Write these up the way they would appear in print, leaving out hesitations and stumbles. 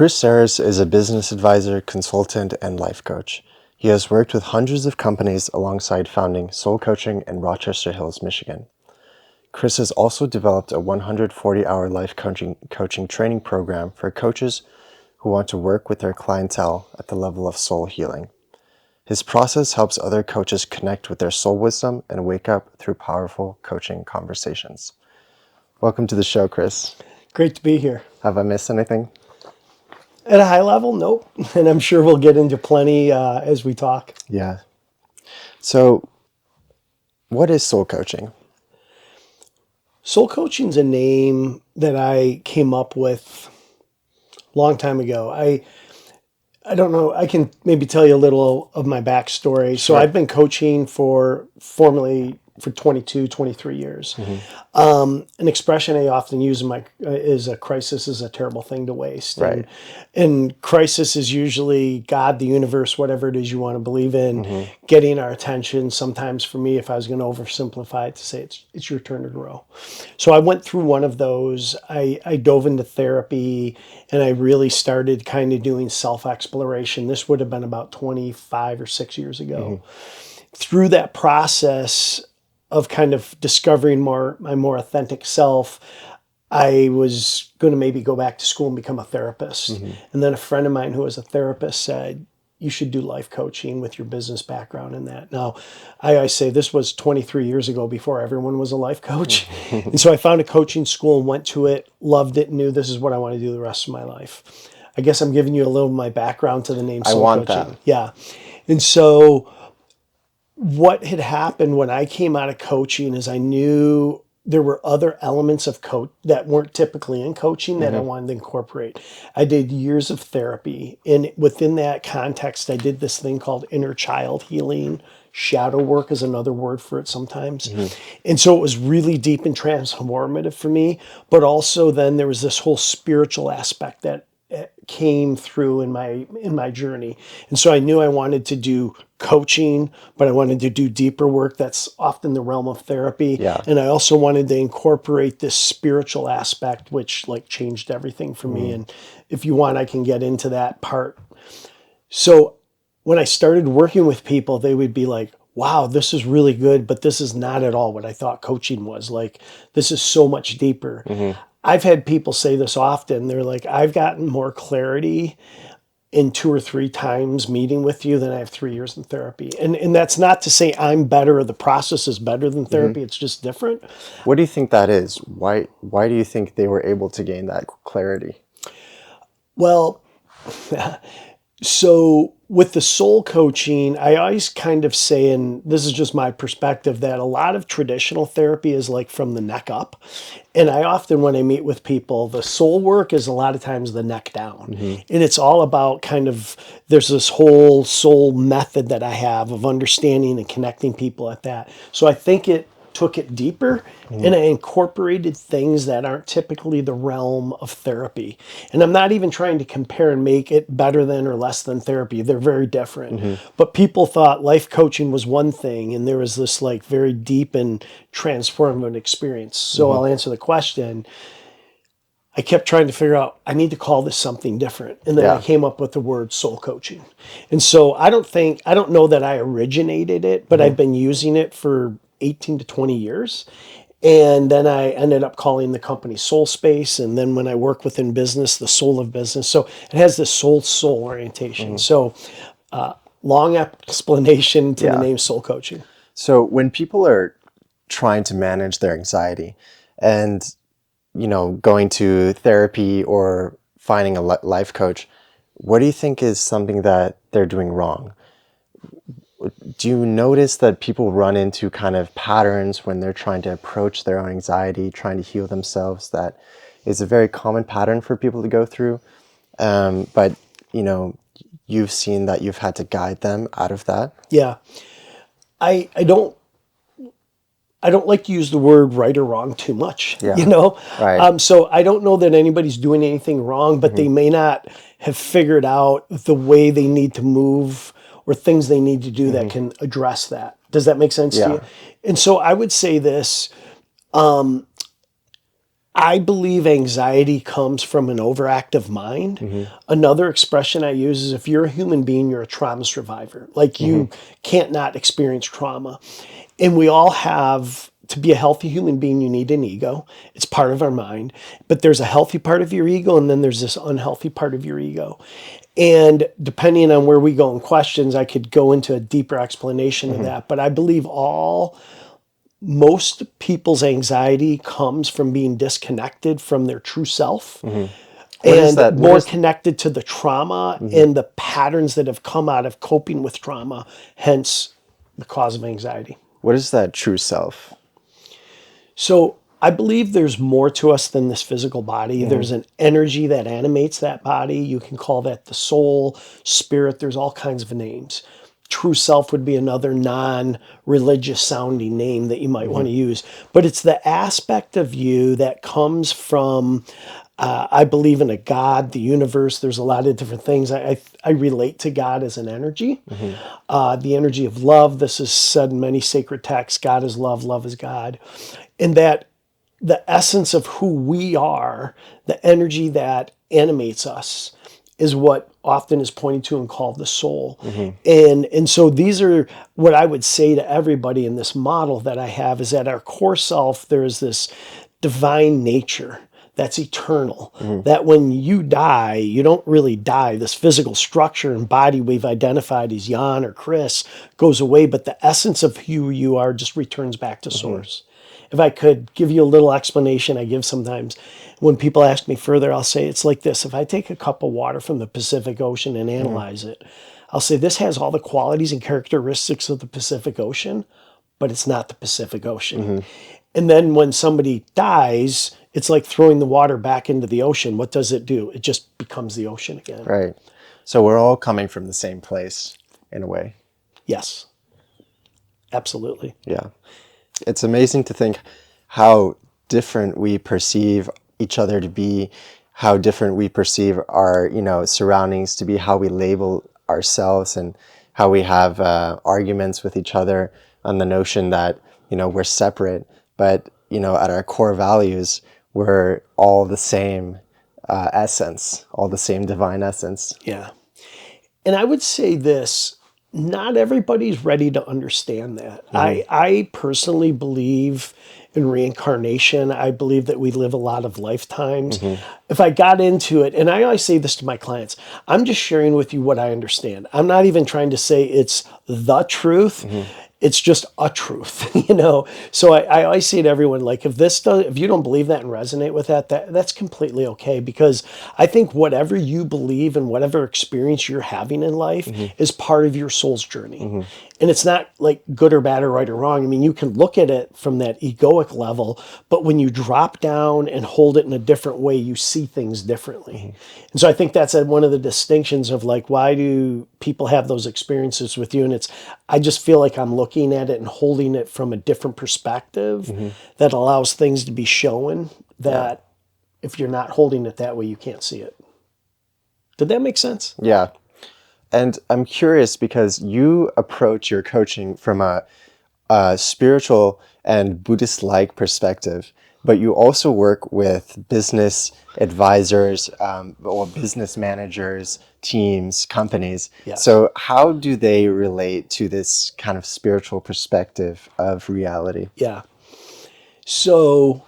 Chris Sarris is a business advisor, consultant, and life coach. He has worked with hundreds of companies alongside founding Soul Coaching in Rochester Hills, Michigan. Chris has also developed a 140-hour life coaching training program for coaches who want to work with their clientele at the level of soul healing. His process helps other coaches connect with their soul wisdom and wake up through powerful coaching conversations. Welcome to the show, Chris. Great to be here. Have I missed anything? At a high level, nope. And I'm sure we'll get into plenty as we talk. Yeah. So, what is soul coaching? Soul coaching's a name that I came up with a long time ago. I don't know. I can maybe tell you a little of my backstory. So I've been coaching formally for 22, 23 years. An expression I often use is a crisis is a terrible thing to waste. Right. And crisis is usually God, the universe, whatever it is you want to believe in, getting our attention. Sometimes for me, if I was going to oversimplify it, to say it's your turn to grow. So I went through one of those. I dove into therapy and I really started kind of doing self-exploration. This would have been about 25 or 6 years ago. Through that process of kind of discovering my more authentic self, I was going to maybe go back to school and become a therapist. And then a friend of mine who was a therapist said, you should do life coaching with your business background in that. Now, I say this was 23 years ago before everyone was a life coach. And so I found a coaching school and went to it, loved it, knew this is what I want to do the rest of my life. I guess I'm giving you a little of my background to the name soul coaching. I want that. Yeah. And so what had happened when I came out of coaching is I knew there were other elements of that weren't typically in coaching that I wanted to incorporate. I did years of therapy, and within that context, I did this thing called inner child healing. Shadow work is another word for it sometimes. And so it was really deep and transformative for me, but also then there was this whole spiritual aspect that came through in my journey. And so I knew I wanted to do coaching, but I wanted to do deeper work. That's often the realm of therapy. Yeah. And I also wanted to incorporate this spiritual aspect, which like changed everything for me. And if you want, I can get into that part. So when I started working with people, they would be like, wow, this is really good, but this is not at all what I thought coaching was. Like, this is so much deeper. I've had people say this often. They're like, I've gotten more clarity in 2 or 3 times meeting with you than I have 3 years in therapy. And that's not to say I'm better or the process is better than therapy. It's just different. What do you think that is? Why do you think they were able to gain that clarity? Well, so with the soul coaching, I always kind of say, and this is just my perspective, that a lot of traditional therapy is like from the neck up. And I often, when I meet with people, the soul work is a lot of times the neck down. And it's all about kind of, there's this whole soul method that I have of understanding and connecting people at that. So I think it took it deeper and I incorporated things that aren't typically the realm of therapy. And I'm not even trying to compare and make it better than or less than therapy. They're very different. But people thought life coaching was one thing and there was this like very deep and transformative experience. So I'll answer the question. I kept trying to figure out, I need to call this something different. And then I came up with the word soul coaching. And so I don't know that I originated it, but I've been using it for 18 to 20 years. And then I ended up calling the company Soul Space. And then when I work within business, the soul of business. So it has this soul orientation. So long explanation to the name soul coaching. So when people are trying to manage their anxiety and, going to therapy or finding a life coach, what do you think is something that they're doing wrong? Do you notice that people run into kind of patterns when they're trying to approach their own anxiety, trying to heal themselves? That is a very common pattern for people to go through. But, you've seen that you've had to guide them out of that. Yeah. I don't like to use the word right or wrong too much, Right. So I don't know that anybody's doing anything wrong, but they may not have figured out the way they need to move or things they need to do that can address that. Does that make sense to you? And so I would say this, I believe anxiety comes from an overactive mind. Another expression I use is if you're a human being, you're a trauma survivor. Like Hmm. you can't not experience trauma. And we all have, to be a healthy human being, you need an ego. It's part of our mind. But there's a healthy part of your ego, and then there's this unhealthy part of your ego. And depending on where we go in questions, I could go into a deeper explanation of Hmm. that. But I believe most people's anxiety comes from being disconnected from their true self Hmm. What is and that? What more is? connected to the trauma Mhm. and the patterns that have come out of coping with trauma, hence the cause of anxiety. What is that true self? So I believe there's more to us than this physical body. Hmm. There's an energy that animates that body. You can call that the soul, spirit. There's all kinds of names. True self would be another non religious sounding name that you might Hmm. want to use. But it's the aspect of you that comes from, I believe in a God, the universe. There's a lot of different things. I relate to God as an energy, Hmm. the energy of love. This is said in many sacred texts: God is love, love is God. And that the essence of who we are, the energy that animates us, is what often is pointed to and called the soul. Hmm. And so these are what I would say to everybody in this model that I have is that our core self, there is this divine nature that's eternal. Hmm. That when you die, you don't really die. This physical structure and body we've identified as Jan or Chris goes away, but the essence of who you are just returns back to Hmm. source. If I could give you a little explanation I give sometimes, when people ask me further, I'll say it's like this. If I take a cup of water from the Pacific Ocean and Hmm. analyze it, I'll say this has all the qualities and characteristics of the Pacific Ocean, but it's not the Pacific Ocean. Hmm. And then when somebody dies, it's like throwing the water back into the ocean. What does it do? It just becomes the ocean again. Right. So we're all coming from the same place in a way. Yes, absolutely. Yeah. It's amazing to think how different we perceive each other to be, how different we perceive our, surroundings to be, how we label ourselves, and how we have arguments with each other on the notion that, we're separate, but, at our core values, we're all the same essence, all the same divine essence. Yeah. And I would say this, not everybody's ready to understand that. Hmm. I personally believe in reincarnation. I believe that we live a lot of lifetimes. Hmm. If I got into it, and I always say this to my clients, I'm just sharing with you what I understand. I'm not even trying to say it's the truth. Hmm. It's just a truth, So I always say to everyone, like, if you don't believe that and resonate with that's completely okay. Because I think whatever you believe and whatever experience you're having in life Hmm. is part of your soul's journey. Hmm. And it's not like good or bad or right or wrong. I mean, you can look at it from that egoic level, but when you drop down and hold it in a different way, you see things differently. Hmm. And so I think that's one of the distinctions of like, why do people have those experiences with you? And I just feel like I'm looking at it and holding it from a different perspective Hmm. that allows things to be shown Yeah. that if you're not holding it that way, you can't see it. Did that make sense? Yeah. And I'm curious because you approach your coaching from a spiritual and Buddhist-like perspective, but you also work with business advisors, or business managers, teams, companies. Yes. So how do they relate to this kind of spiritual perspective of reality? Yeah. So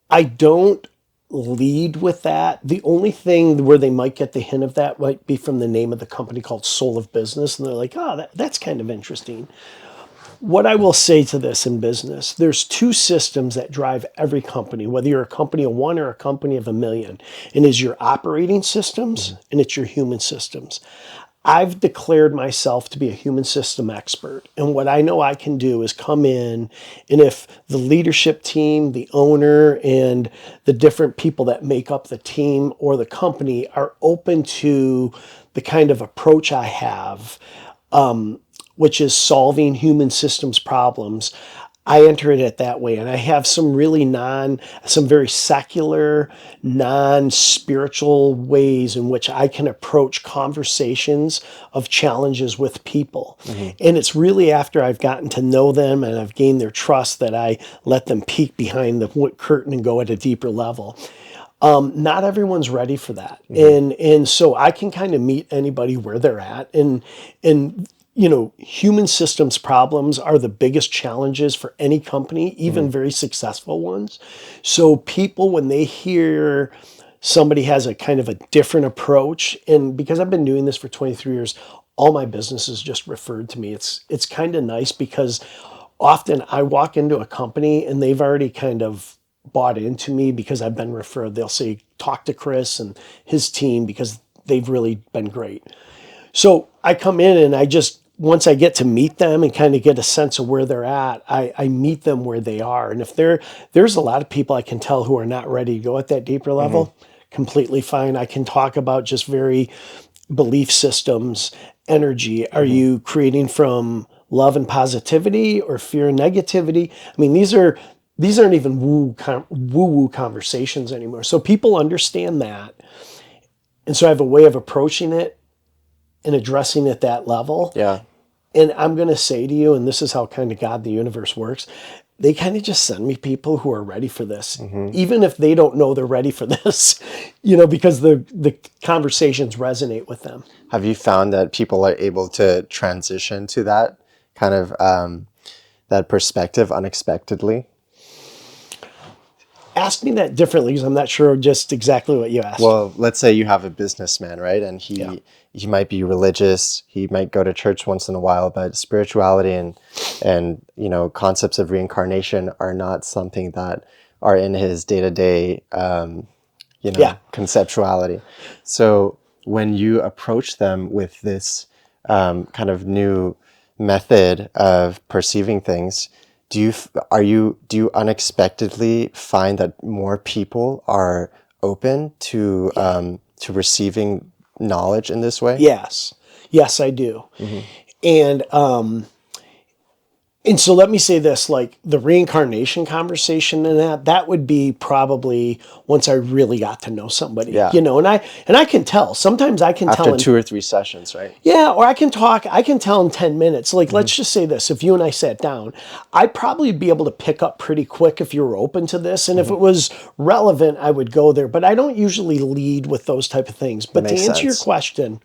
I don't lead with that. The only thing where they might get the hint of that might be from the name of the company called Soul of Business. And they're like, oh, that's kind of interesting. What I will say to this in business, there's two systems that drive every company, whether you're a company of one or a company of a million, and is your operating systems Hmm. and it's your human systems. I've declared myself to be a human system expert. And what I know I can do is come in, and if the leadership team, the owner, and the different people that make up the team or the company are open to the kind of approach I have, which is solving human systems problems, I enter it that way. And I have some some very secular, non-spiritual ways in which I can approach conversations of challenges with people. Hmm. And it's really after I've gotten to know them and I've gained their trust that I let them peek behind the curtain and go at a deeper level. Not everyone's ready for that, Hmm. and so I can kind of meet anybody where they're at, and human systems problems are the biggest challenges for any company, Hmm. even very successful ones. So people, when they hear somebody has a kind of a different approach, and because I've been doing this for 23 years, all my businesses just referred to me. It's kind of nice because often I walk into a company and they've already kind of bought into me because I've been referred. They'll say, talk to Chris and his team because they've really been great. So I come in and once I get to meet them and kind of get a sense of where they're at, I meet them where they are. And if there's a lot of people I can tell who are not ready to go at that deeper Hmm. level, completely fine. I can talk about just very belief systems, energy. Are Hmm. you creating from love and positivity or fear and negativity? I mean, these aren't even woo-woo conversations anymore. So people understand that. And so I have a way of approaching it and addressing at that level. Yeah. And I'm going to say to you, and this is how kind of God, the universe works, they kind of just send me people who are ready for this, Hmm. even if they don't know they're ready for this, because the conversations resonate with them. Have you found that people are able to transition to that kind of that perspective unexpectedly? Ask me that differently because I'm not sure just exactly what you asked. Well, let's say you have a businessman, right? And Yeah. he might be religious, he might go to church once in a while, but spirituality and concepts of reincarnation are not something that are in his day-to-day Yeah. conceptuality. So when you approach them with this kind of new method of perceiving things, do you unexpectedly find that more people are open Yeah. to receiving knowledge in this way? Yes. Yes, I do. Hmm. And And so let me say this, like the reincarnation conversation and that would be probably once I really got to know somebody, Yeah. and I can tell. Sometimes I can After tell in 2 or 3 sessions, right? yeah, or I can tell in 10 minutes. Like Hmm. let's just say this, if you and I sat down, I'd probably be able to pick up pretty quick if you were open to this. And if Hmm. it was relevant, I would go there. But I don't usually lead with those type of things. That But to makes answer your sense. question,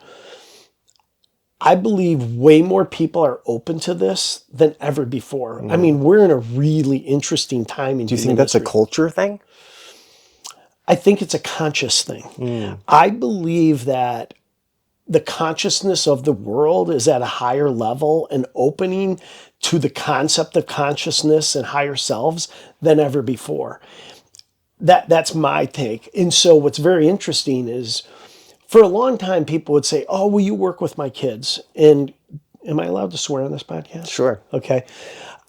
I believe way more people are open to this than ever before. I Mm. mean, we're in a really interesting time in Do you think human that's a history. culture thing? I think it's a conscious thing. Mm. I believe that the consciousness of the world is at a higher level and opening to the concept of consciousness and higher selves than ever before. That's my take. And so what's very interesting is for a long time people would say, "Oh, will you work with my kids?" And am I allowed to swear on this podcast? Sure. Okay.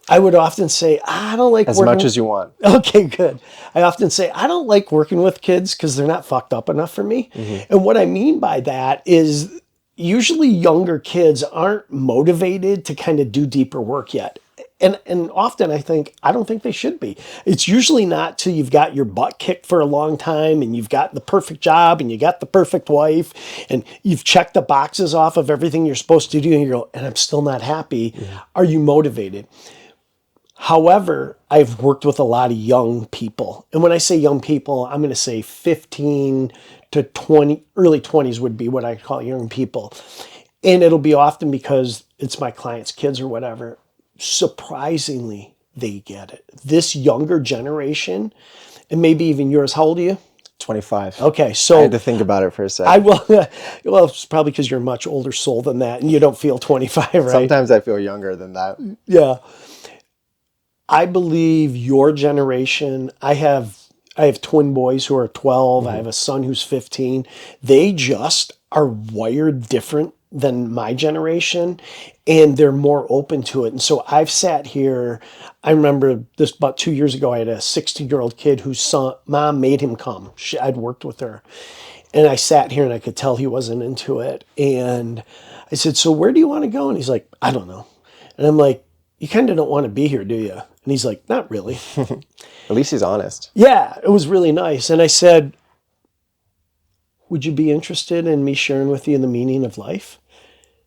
I would often say, I don't like As much working. as you want. Okay, good. I often say, I don't like working with kids because they're not fucked up enough for me. Hmm. And what I mean by that is usually younger kids aren't motivated to kind of do deeper work yet. And often I don't think they should be. It's usually not till you've got your butt kicked for a long time and you've got the perfect job and you got the perfect wife and you've checked the boxes off of everything you're supposed to do and you go, and I'm still not happy. Hmm. Are you motivated? However, I've worked with a lot of young people. And when I say young people, I'm going to say 15 to 20, early 20s would be what I call young people. And it'll be often because it's my clients' kids or whatever. Surprisingly, they get it. This younger generation, and maybe even yours, how old are you? 25. Okay, I had so to think about it for a I sec. will, well, it's probably because you're a much older soul than that and you don't feel 25, right? Sometimes I feel younger than that. Yeah. I believe your generation, I have twin boys who are 12, I Hmm. have a son who's 15. They just are wired different than my generation and they're more open to it. And so I've sat here, I remember this about 2 years ago, I had a 16-year-old kid whose mom made him come. I'd worked with her. And I sat here and I could tell he wasn't into it. And I said, "So where do you want to go?" And he's like, "I don't know." And I'm like, "You kind of don't want to be here, do you?" And he's like, not really. At least he's honest. Yeah, it was really nice. And I said, would you be interested in me sharing with you the meaning of life?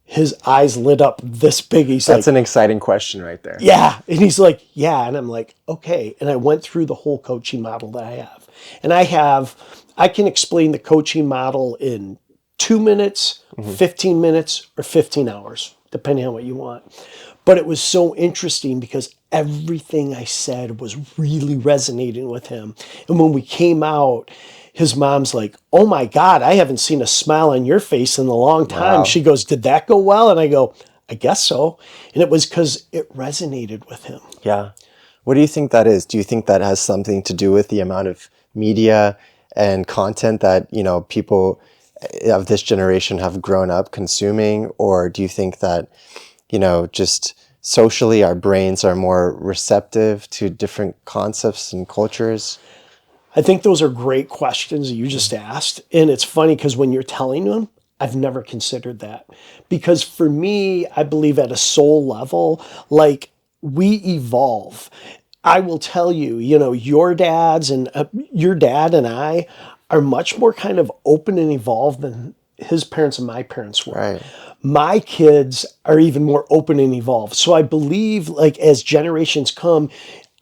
His eyes lit up this big. He's That's like, an exciting question right there. yeah. And he's like, yeah. And I'm like, okay. And I went through the whole coaching model that I have. And I can explain the coaching model in 2 minutes, 15 minutes, or 15 hours, depending on what you want. But it was so interesting because everything I said was really resonating with him. And when we came out, his mom's like, oh my God, I haven't seen a smile on your face in a long time. Wow. She goes, did that go well? And I go, I guess so. And it was because it resonated with him. Yeah. What do you think that is? Do you think that has something to do with the amount of media and content that, people of this generation have grown up consuming? Or do you think that, just socially our brains are more receptive to different concepts and cultures? I think those are great questions that you just asked. And it's funny because when you're telling them, I've never considered that. Because for me, I believe at a soul level, like we evolve. I will tell you, your your dad and I are much more kind of open and evolved than his parents and my parents were. Right. My kids are even more open and evolved. So I believe like as generations come,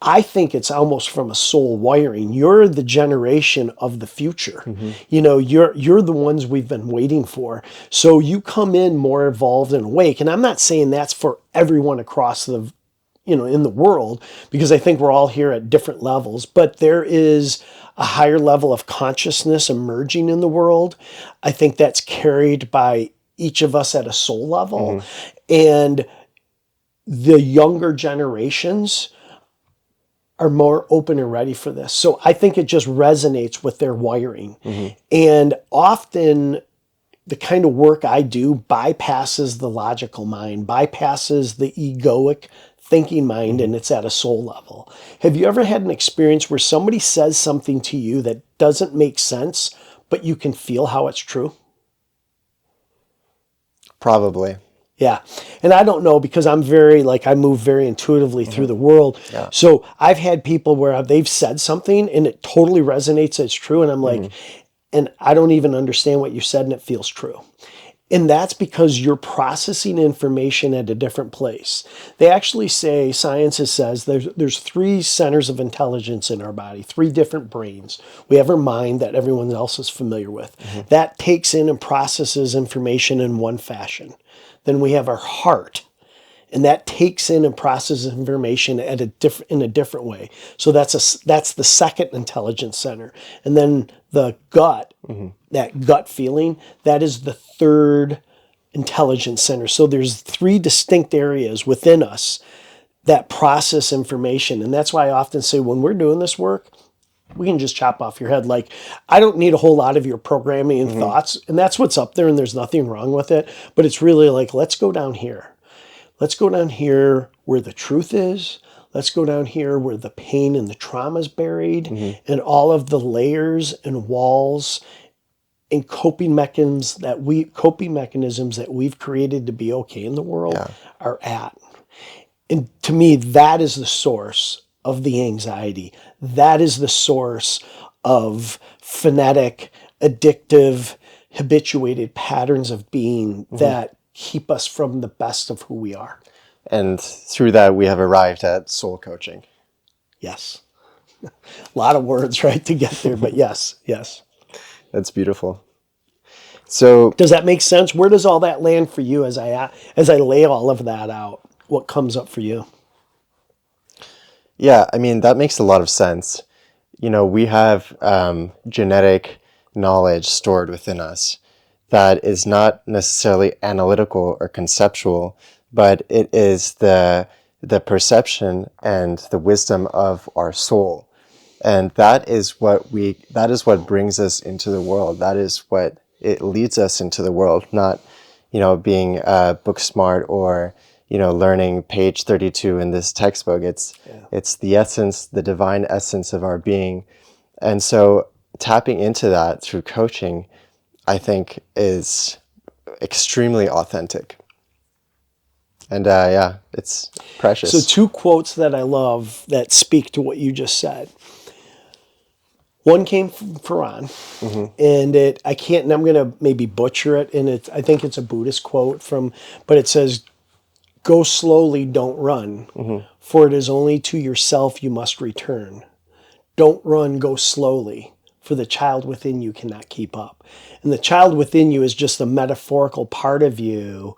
I think it's almost from a soul wiring. You're the generation of the future. You're the ones we've been waiting for. So you come in more evolved and awake. And I'm not saying that's for everyone across in the world, because I think we're all here at different levels, but there is a higher level of consciousness emerging in the world. I think that's carried by each of us at a soul level. And the younger generations are more open and ready for this. So I think it just resonates with their wiring. And often the kind of work I do bypasses the logical mind, bypasses the egoic thinking mind, and it's at a soul level. Have you ever had an experience where somebody says something to you that doesn't make sense, but you can feel how it's true? Probably. Yeah. And I don't know because I move very intuitively through the world. Yeah. So I've had people where they've said something and it totally resonates as true. And I'm like, and I don't even understand what you said and it feels true. And that's because you're processing information at a different place. They actually say, science says there's 3 centers of intelligence in our body, 3 different brains. We have our mind that everyone else is familiar with. That takes in and processes information in one fashion. Then we have our heart, and that takes in and processes information in a different way. So that's the second intelligence center. And then the gut, that gut feeling, that is the third intelligence center. So there's 3 distinct areas within us that process information. And that's why I often say when we're doing this work, we can just chop off your head. Like, I don't need a whole lot of your programming and thoughts. And that's what's up there, and there's nothing wrong with it. But it's really like, let's go down here. Let's go down here where the truth is. Let's go down here where the pain and the trauma is buried, and all of the layers and walls and coping mechanisms that we've created to be okay in the world are at. And to me, that is the source of the anxiety. That is the source of phonetic, addictive, habituated patterns of being that keep us from the best of who we are. And through that, we have arrived at soul coaching. Yes. A lot of words, right, to get there, but yes. That's beautiful. So, Does that make sense? Where does all that land for you as I lay all of that out? What comes up for you? yeah, I mean, that makes a lot of sense. We have genetic knowledge stored within us that is not necessarily analytical or conceptual, but it is the perception and the wisdom of our soul. And that is what brings us into the world. That is what it leads us into the world, not, being book smart or, learning page 32 in this textbook. It's the essence, the divine essence of our being. And so tapping into that through coaching, I think, is extremely authentic. And yeah, it's So precious. two quotes that I love that speak to what you just said. One came from Quran, Hmm. and I can't, and I'm going to maybe butcher it, and I think it's a Buddhist quote but it says, "Go slowly, don't run, Hmm. for it is only to yourself you must return. Don't run, go slowly, for the child within you cannot keep up." And the child within you is just a metaphorical part of you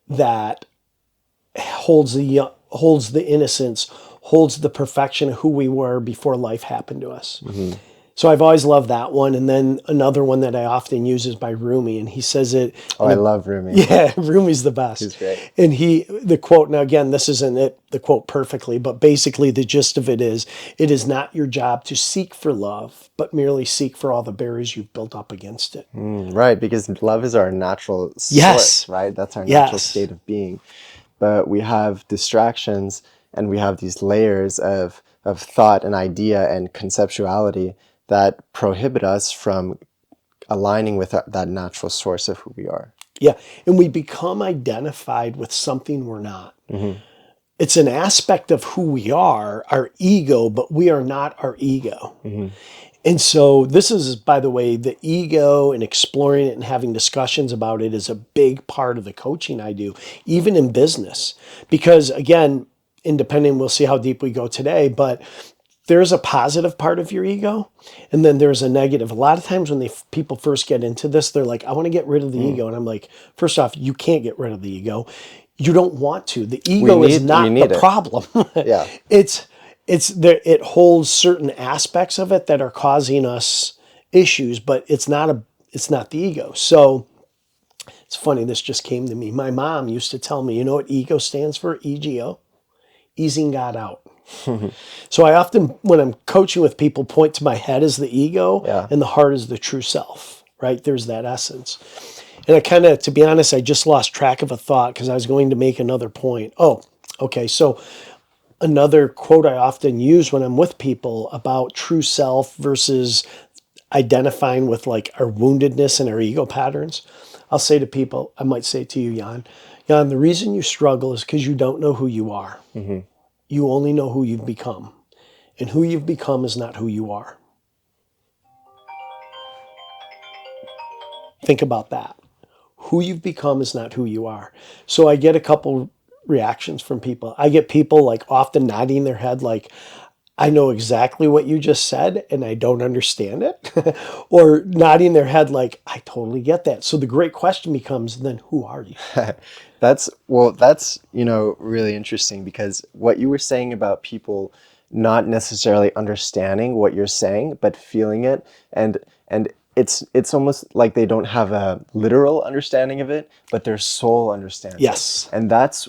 that holds the innocence, holds the perfection of who we were before life happened to us. Hmm. So I've always loved that one. And then another one that I often use is by Rumi, and he says it Oh, in I a love Rumi. yeah, Rumi's the best. He's great. And the quote, now again, this isn't the quote perfectly, but basically the gist of it is not your job to seek for love, but merely seek for all the barriers you've built up against it. Right, because love is our natural source, Yes. right? That's our natural Yes. state of being. But we have distractions and we have these layers of thought and idea and conceptuality that prohibit us from aligning with that natural source of who we are. Yeah. And we become identified with something we're not. Hmm. It's an aspect of who we are, our ego, but we are not our ego. Hmm. And so this is, by the way, the ego and exploring it and having discussions about it is a big part of the coaching I do, even in business. Because again, independent, we'll see how deep we go today, but there's a positive part of your ego and then there's a negative. A lot of times when people first get into this, they're like, I want to get rid of the ego. And I'm like, first off, you can't get rid of the ego. You don't want to. The ego is We not the need it. problem. Yeah. It's there. It holds certain aspects of it that are causing us issues, but it's not the ego. So it's funny. This just came to me. My mom used to tell me, you know what ego stands for? EGO, easing God out. So I often, when I'm coaching with people, point to my head as the ego Yeah. and the heart is the true self, right? There's that essence. And I kind of, to be honest, I just lost track of a thought because I was going to make another point. Oh, okay. So another quote I often use when I'm with people about true self versus identifying with like our woundedness and our ego patterns. I'll say to people, I might say to you, Jan, the reason you struggle is because you don't know who you are. Hmm. You only know who you've become. And who you've become is not who you are. Think about that. Who you've become is not who you are. So I get a couple reactions from people. I get people like often nodding their head like, I know exactly what you just said and I don't understand it. Or nodding their head like, I totally get that. So the great question becomes, then who are you? That's really interesting because what you were saying about people not necessarily understanding what you're saying but feeling it, and it's almost like they don't have a literal understanding of it, but their soul understands it. Yes. And that's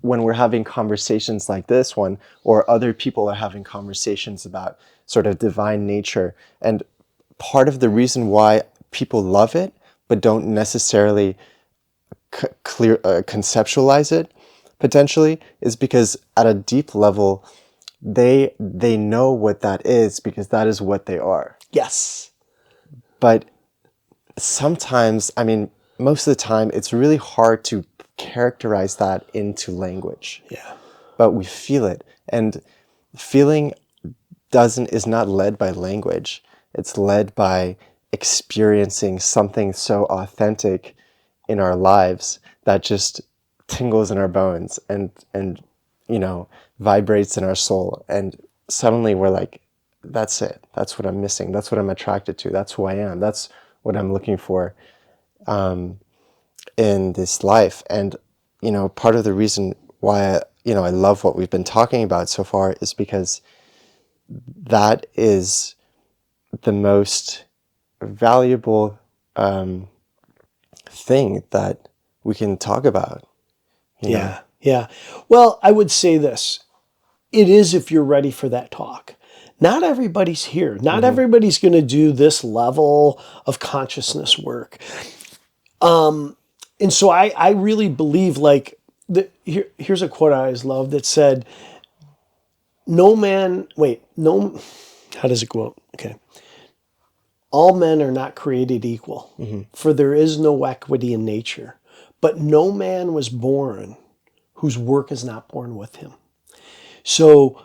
when we're having conversations like this one, or other people are having conversations about sort of divine nature. And part of the reason why people love it but don't necessarily conceptualize it potentially is because at a deep level they know what that is because that is what they are. Yes. But sometimes, I mean, most of the time, it's really hard to characterize that into language. Yeah. But we feel it, and feeling doesn't is not led by language. It's led by experiencing something so authentic in our lives that just tingles in our bones and vibrates in our soul, and suddenly we're like, that's it. That's what I'm missing. That's what I'm attracted to. That's who I am. That's what I'm looking for in this life. And part of the reason why I love what we've been talking about so far is because that is the most valuable thing that we can talk about. Yeah. Yeah. Well, I would say this. It is if you're ready for that talk. Not everybody's here. Not Mm-hmm. everybody's going to do this level of consciousness work. And so I really believe like here's a quote I always loved that said, no man, wait, no, how does it go? Okay. All men are not created equal, Mm-hmm. for there is no equity in nature. But no man was born whose work is not born with him. So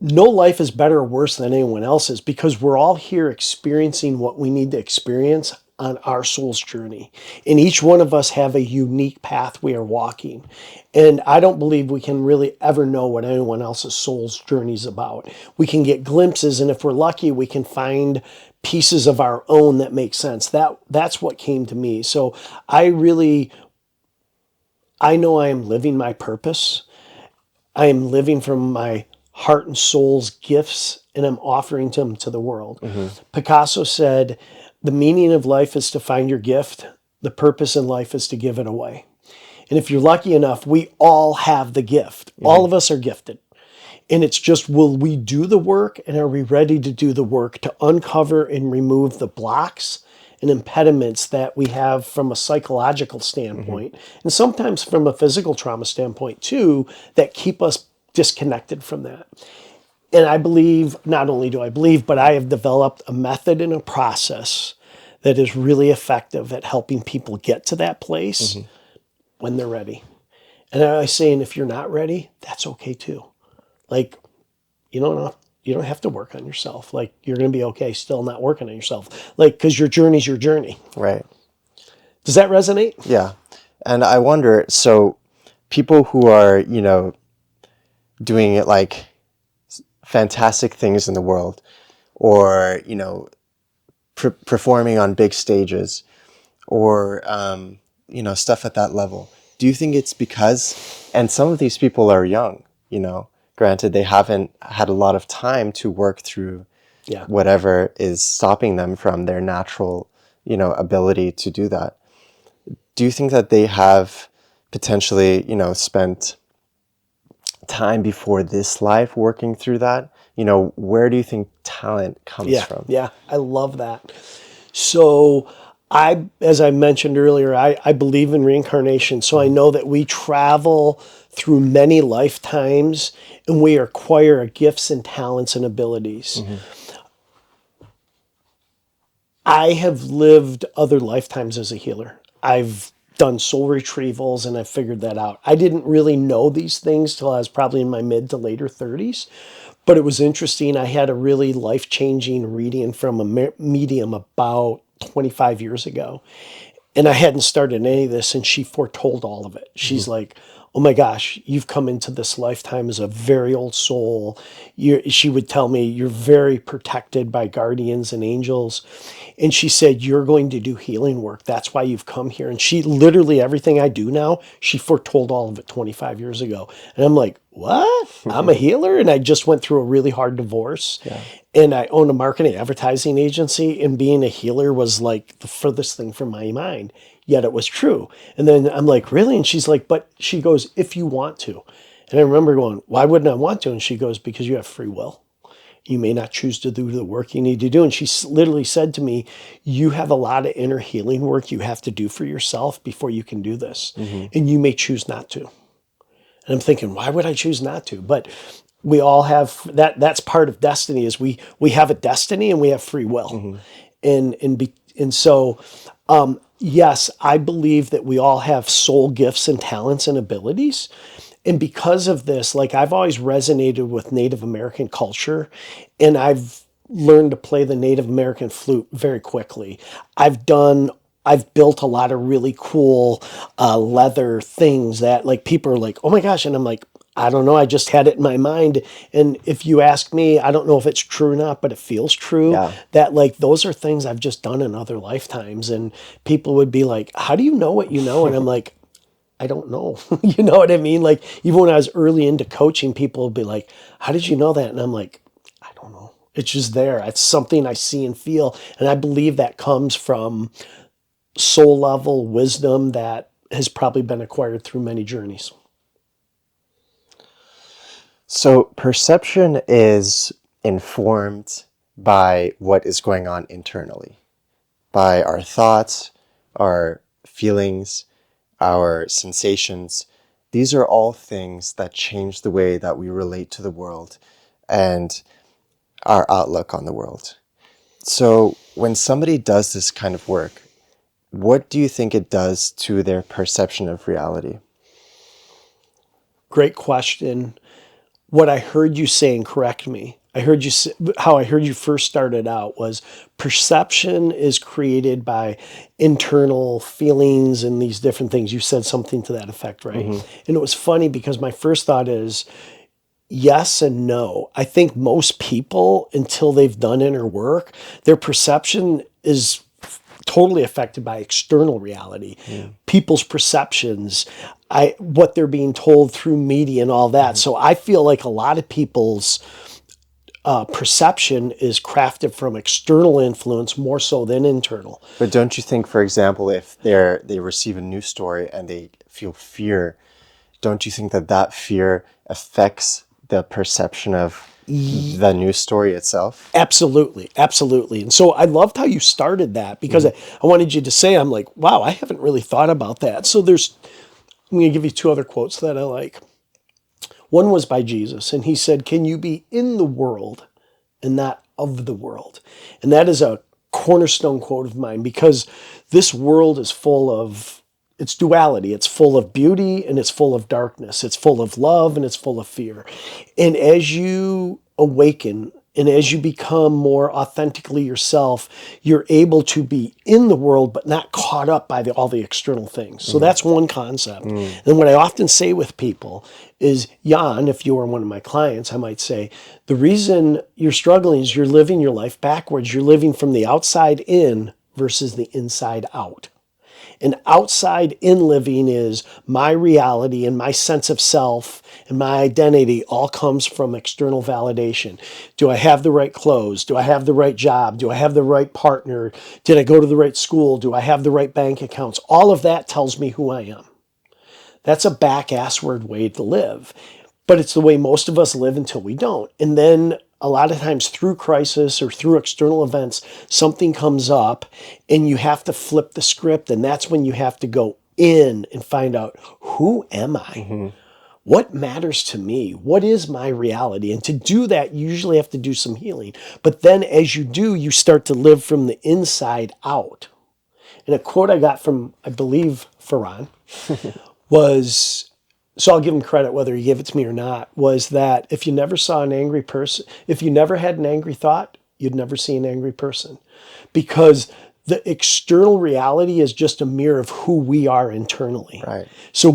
no life is better or worse than anyone else's because we're all here experiencing what we need to experience on our soul's journey. And each one of us have a unique path we are walking. And I don't believe we can really ever know what anyone else's soul's journey is about. We can get glimpses, and if we're lucky, we can find pieces of our own that make sense. That's what came to me. So I know I am living my purpose. I am living from my heart and soul's gifts, and I'm offering them to the world. Picasso said, the meaning of life is to find your gift. The purpose in life is to give it away. And if you're lucky enough, we all have the gift. All of us are gifted. And it's just, will we do the work, and are we ready to do the work to uncover and remove the blocks and impediments that we have from a psychological standpoint, and sometimes from a physical trauma standpoint too, that keep us disconnected from that. And I believe, not only do I believe, but I have developed a method and a process that is really effective at helping people get to that place when they're ready. And I say, and if you're not ready, that's okay too. Like, you don't have to work on yourself. Like, you're going to be okay still not working on yourself. Like, because your journey's your journey. Right. Does that resonate? Yeah. And I wonder, so people who are, doing it like fantastic things in the world, or, performing on big stages, or, stuff at that level. Do you think it's because, and some of these people are young, granted they haven't had a lot of time to work through whatever is stopping them from their natural, ability to do that. Do you think that they have potentially, spent time before this life working through that? Where do you think talent comes from? Yeah, I love that. So as I mentioned earlier, I believe in reincarnation. So I know that we travel through many lifetimes and we acquire gifts and talents and abilities. I have lived other lifetimes as a healer. I've done soul retrievals and I figured that out. I didn't really know these things till I was probably in my mid to later 30s, but it was interesting. I had a really life-changing reading from a medium about 25 years ago, and I hadn't started any of this, and she foretold all of it. She's like, oh my gosh, you've come into this lifetime as a very old soul. She would tell me, you're very protected by guardians and angels. And she said, you're going to do healing work. That's why you've come here. And she literally, everything I do now, she foretold all of it 25 years ago. And I'm like, what? I'm a healer? And I just went through a really hard divorce. Yeah. And I own a marketing advertising agency. And being a healer was like the furthest thing from my mind. Yet it was true. And then I'm like, really? And she's like, but she goes, if you want to. And I remember going, why wouldn't I want to? And she goes, because you have free will. You may not choose to do the work you need to do. And she literally said to me, you have a lot of inner healing work you have to do for yourself before you can do this. And you may choose not to. And I'm thinking, why would I choose not to? But we all have that. That's part of destiny, is we have a destiny and we have free will. And so, yes, I believe that we all have soul gifts and talents and abilities. And because of this, like, I've always resonated with Native American culture, and I've learned to play the Native American flute very quickly. I've built a lot of really cool leather things that, like, people are like, oh my gosh. And I'm like, I don't know. I just had it in my mind. And if you ask me, I don't know if it's true or not, but it feels true. Yeah. That, like, those are things I've just done in other lifetimes. And people would be like, how do you know what you know? And I'm like, I don't know. You know what I mean? Like, even when I was early into coaching, people would be like, how did you know that? And I'm like, I don't know. It's just there. It's something I see and feel. And I believe that comes from soul level wisdom that has probably been acquired through many journeys. So perception is informed by what is going on internally, by our thoughts, our feelings, our sensations. These are all things that change the way that we relate to the world and our outlook on the world. So when somebody does this kind of work, what do you think it does to their perception of reality? Great question. What I heard you say, and correct me, I heard you say, how I heard you first started out was perception is created by internal feelings and these different things. You said something to that effect, right? Hmm. And it was funny because my first thought is yes and no. I think most people, until they've done inner work, their perception is totally affected by external reality, people's perceptions, what they're being told through media and all that. So I feel like a lot of people's perception is crafted from external influence more so than internal. But don't you think, for example, if they receive a news story and they feel fear, don't you think that that fear affects the perception of the news story itself? Absolutely, absolutely. And so I loved how you started that because I wanted you to say, I'm like, wow, I haven't really thought about that. So I'm going to give you two other quotes that I like. One was by Jesus, and he said, can you be in the world and not of the world? And that is a cornerstone quote of mine because this world is full of, it's duality. It's full of beauty and it's full of darkness. It's full of love and it's full of fear. And as you awaken and as you become more authentically yourself, you're able to be in the world, but not caught up by all the external things. So that's one concept. And what I often say with people is, Jan, if you are one of my clients, I might say, the reason you're struggling is you're living your life backwards. You're living from the outside in versus the inside out. And outside in living is my reality and my sense of self and my identity all comes from external validation. Do I have the right clothes? Do I have the right job? Do I have the right partner? Did I go to the right school? Do I have the right bank accounts? All of that tells me who I am. That's a back-assward way to live. But it's the way most of us live until we don't. And then a lot of times through crisis or through external events, something comes up and you have to flip the script. And that's when you have to go in and find out, who am I? What matters to me? What is my reality? And to do that, you usually have to do some healing. But then as you do, you start to live from the inside out. And a quote I got from, I believe, Farhan was, so I'll give him credit whether he gave it to me or not, was that if you never saw an angry person, if you never had an angry thought, you'd never see an angry person. Because the external reality is just a mirror of who we are internally. Right. So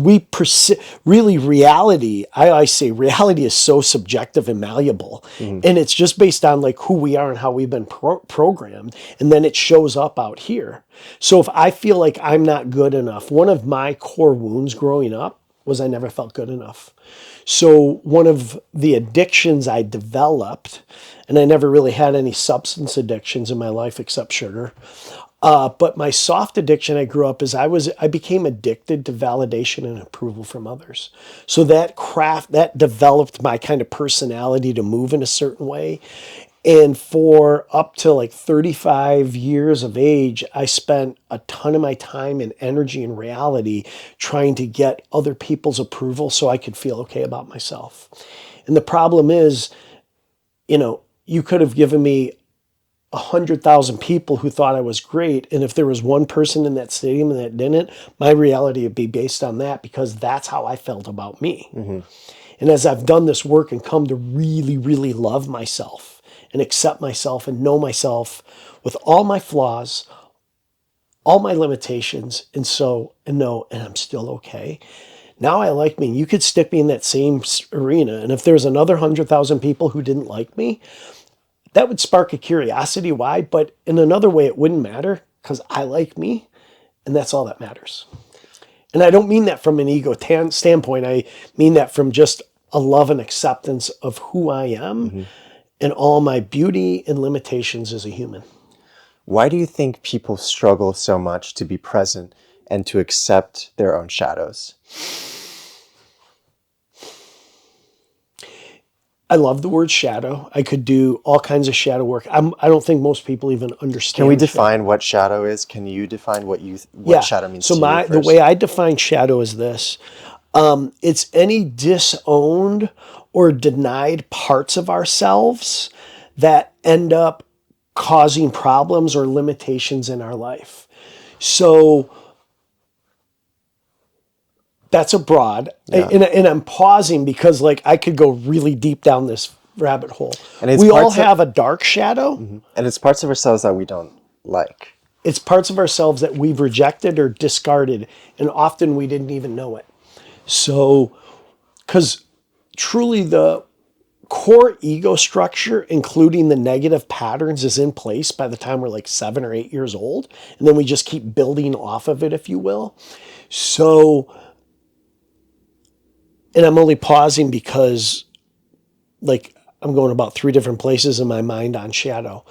really reality, I say reality is so subjective and malleable. And it's just based on like who we are and how we've been programmed. And then it shows up out here. So if I feel like I'm not good enough, one of my core wounds growing up was I never felt good enough. So one of the addictions I developed, and I never really had any substance addictions in my life except sugar. But my soft addiction I grew up is I became addicted to validation and approval from others. So that developed my kind of personality to move in a certain way. And for up to like 35 years of age, I spent a ton of my time and energy and reality trying to get other people's approval so I could feel okay about myself. And the problem is, you could have given me 100,000 people who thought I was great. And if there was one person in that stadium that didn't, my reality would be based on that because that's how I felt about me. And as I've done this work and come to really, really love myself and accept myself and know myself with all my flaws, all my limitations, and I'm still okay. Now I like me. You could stick me in that same arena. And if there's another 100,000 people who didn't like me, that would spark a curiosity. Why? But in another way, it wouldn't matter because I like me, and that's all that matters. And I don't mean that from an ego standpoint. I mean that from just a love and acceptance of who I am and all my beauty and limitations as a human. Why do you think people struggle so much to be present and to accept their own shadows? I love the word shadow. I could do all kinds of shadow work. I don't think most people even understand. Can we define what shadow is? Can you define what shadow means to you first? The way I define shadow is this. It's any disowned or denied parts of ourselves that end up causing problems or limitations in our life. So That's a broad. Yeah. And I'm pausing because like I could go really deep down this rabbit hole. And it's We all parts of, have a dark shadow. and it's parts of ourselves that we don't like. It's parts of ourselves that we've rejected or discarded, and often we didn't even know it. So, because truly the core ego structure, including the negative patterns, is in place by the time we're like 7 or 8 years old. And then we just keep building off of it, if you will. So, and I'm only pausing because like I'm going about 3 different places in my mind on shadow.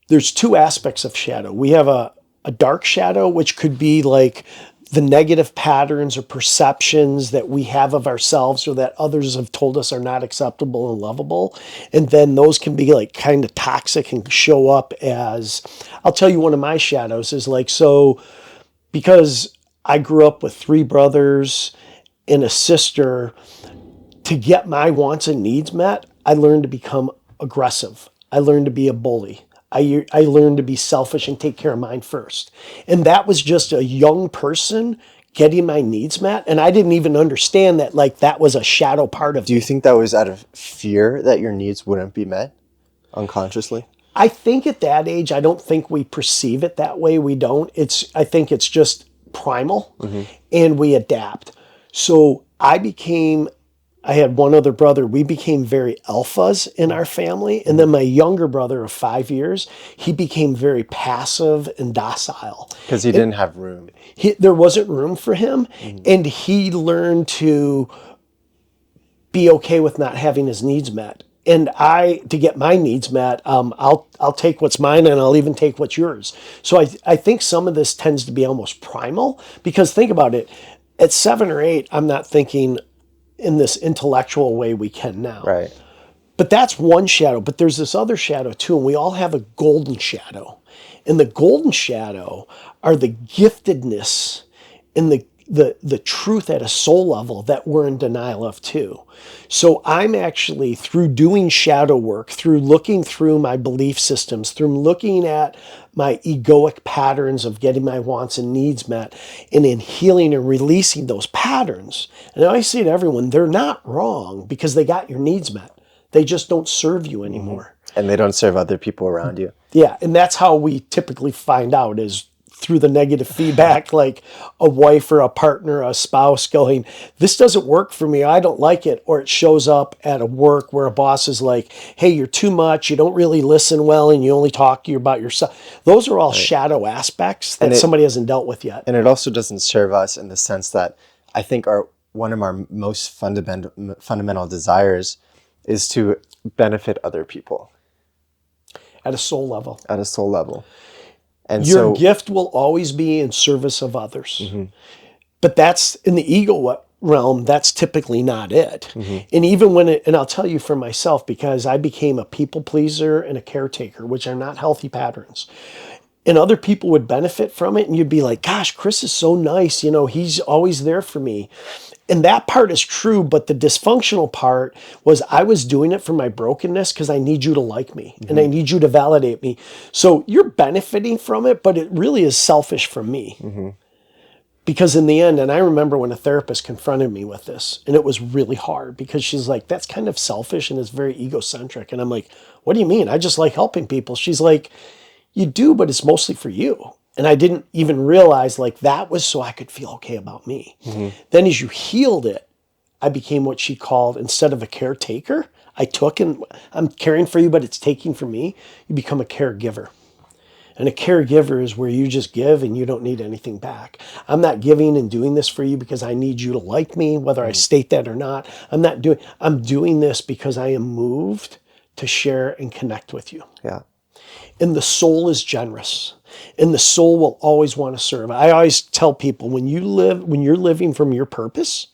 There's 2 aspects of shadow. We have a dark shadow, which could be like the negative patterns or perceptions that we have of ourselves or that others have told us are not acceptable and lovable. And then those can be like kind of toxic and show up as, I'll tell you, one of my shadows is like, so because I grew up with 3 brothers and a sister, to get my wants and needs met, I learned to become aggressive. I learned to be a bully. I learned to be selfish and take care of mine first. And that was just a young person getting my needs met. And I didn't even understand that like that was a shadow part of Do you think that was out of fear that your needs wouldn't be met unconsciously? I think at that age, I don't think we perceive it that way. We don't. I think it's just primal and we adapt. So I had one other brother. We became very alphas in our family. And then my younger brother of 5 years, he became very passive and docile. Because he didn't have room. There wasn't room for him. And he learned to be okay with not having his needs met. And to get my needs met, I'll take what's mine and I'll even take what's yours. So I think some of this tends to be almost primal because think about it. At 7 or 8, I'm not thinking in this intellectual way we can now. Right. But that's one shadow. But there's this other shadow too, and we all have a golden shadow. And the golden shadow are the giftedness and the truth at a soul level that we're in denial of too. So I'm actually, through doing shadow work, through looking through my belief systems, through looking at my egoic patterns of getting my wants and needs met, and in healing and releasing those patterns. And I say to everyone, they're not wrong because they got your needs met. They just don't serve you anymore. And they don't serve other people around you. Yeah, and that's how we typically find out is through the negative feedback, like a wife or a partner, a spouse going, this doesn't work for me, I don't like it. Or it shows up at a work where a boss is like, hey, you're too much, you don't really listen well, and you only talk about yourself. Those are all shadow aspects that somebody hasn't dealt with yet. And it also doesn't serve us in the sense that I think one of our most fundamental desires is to benefit other people. At a soul level. At a soul level. And your gift will always be in service of others. But that's in the ego realm, that's typically not it. And even and I'll tell you for myself, because I became a people pleaser and a caretaker, which are not healthy patterns. And other people would benefit from it. And you'd be like, gosh, Chris is so nice. He's always there for me. And that part is true, but the dysfunctional part was I was doing it for my brokenness because I need you to like me and I need you to validate me. So you're benefiting from it, but it really is selfish for me. Because in the end, and I remember when a therapist confronted me with this, and it was really hard because she's like, that's kind of selfish and it's very egocentric. And I'm like, what do you mean? I just like helping people. She's like, you do, but it's mostly for you. And I didn't even realize like that was so I could feel okay about me. Then as you healed it, I became what she called, instead of a caretaker, I took and I'm caring for you, but it's taking from me. You become a caregiver. And a caregiver is where you just give and you don't need anything back. I'm not giving and doing this for you because I need you to like me, whether I state that or not. I'm doing this because I am moved to share and connect with you. Yeah. And the soul is generous. And the soul will always want to serve. I always tell people when you're living from your purpose,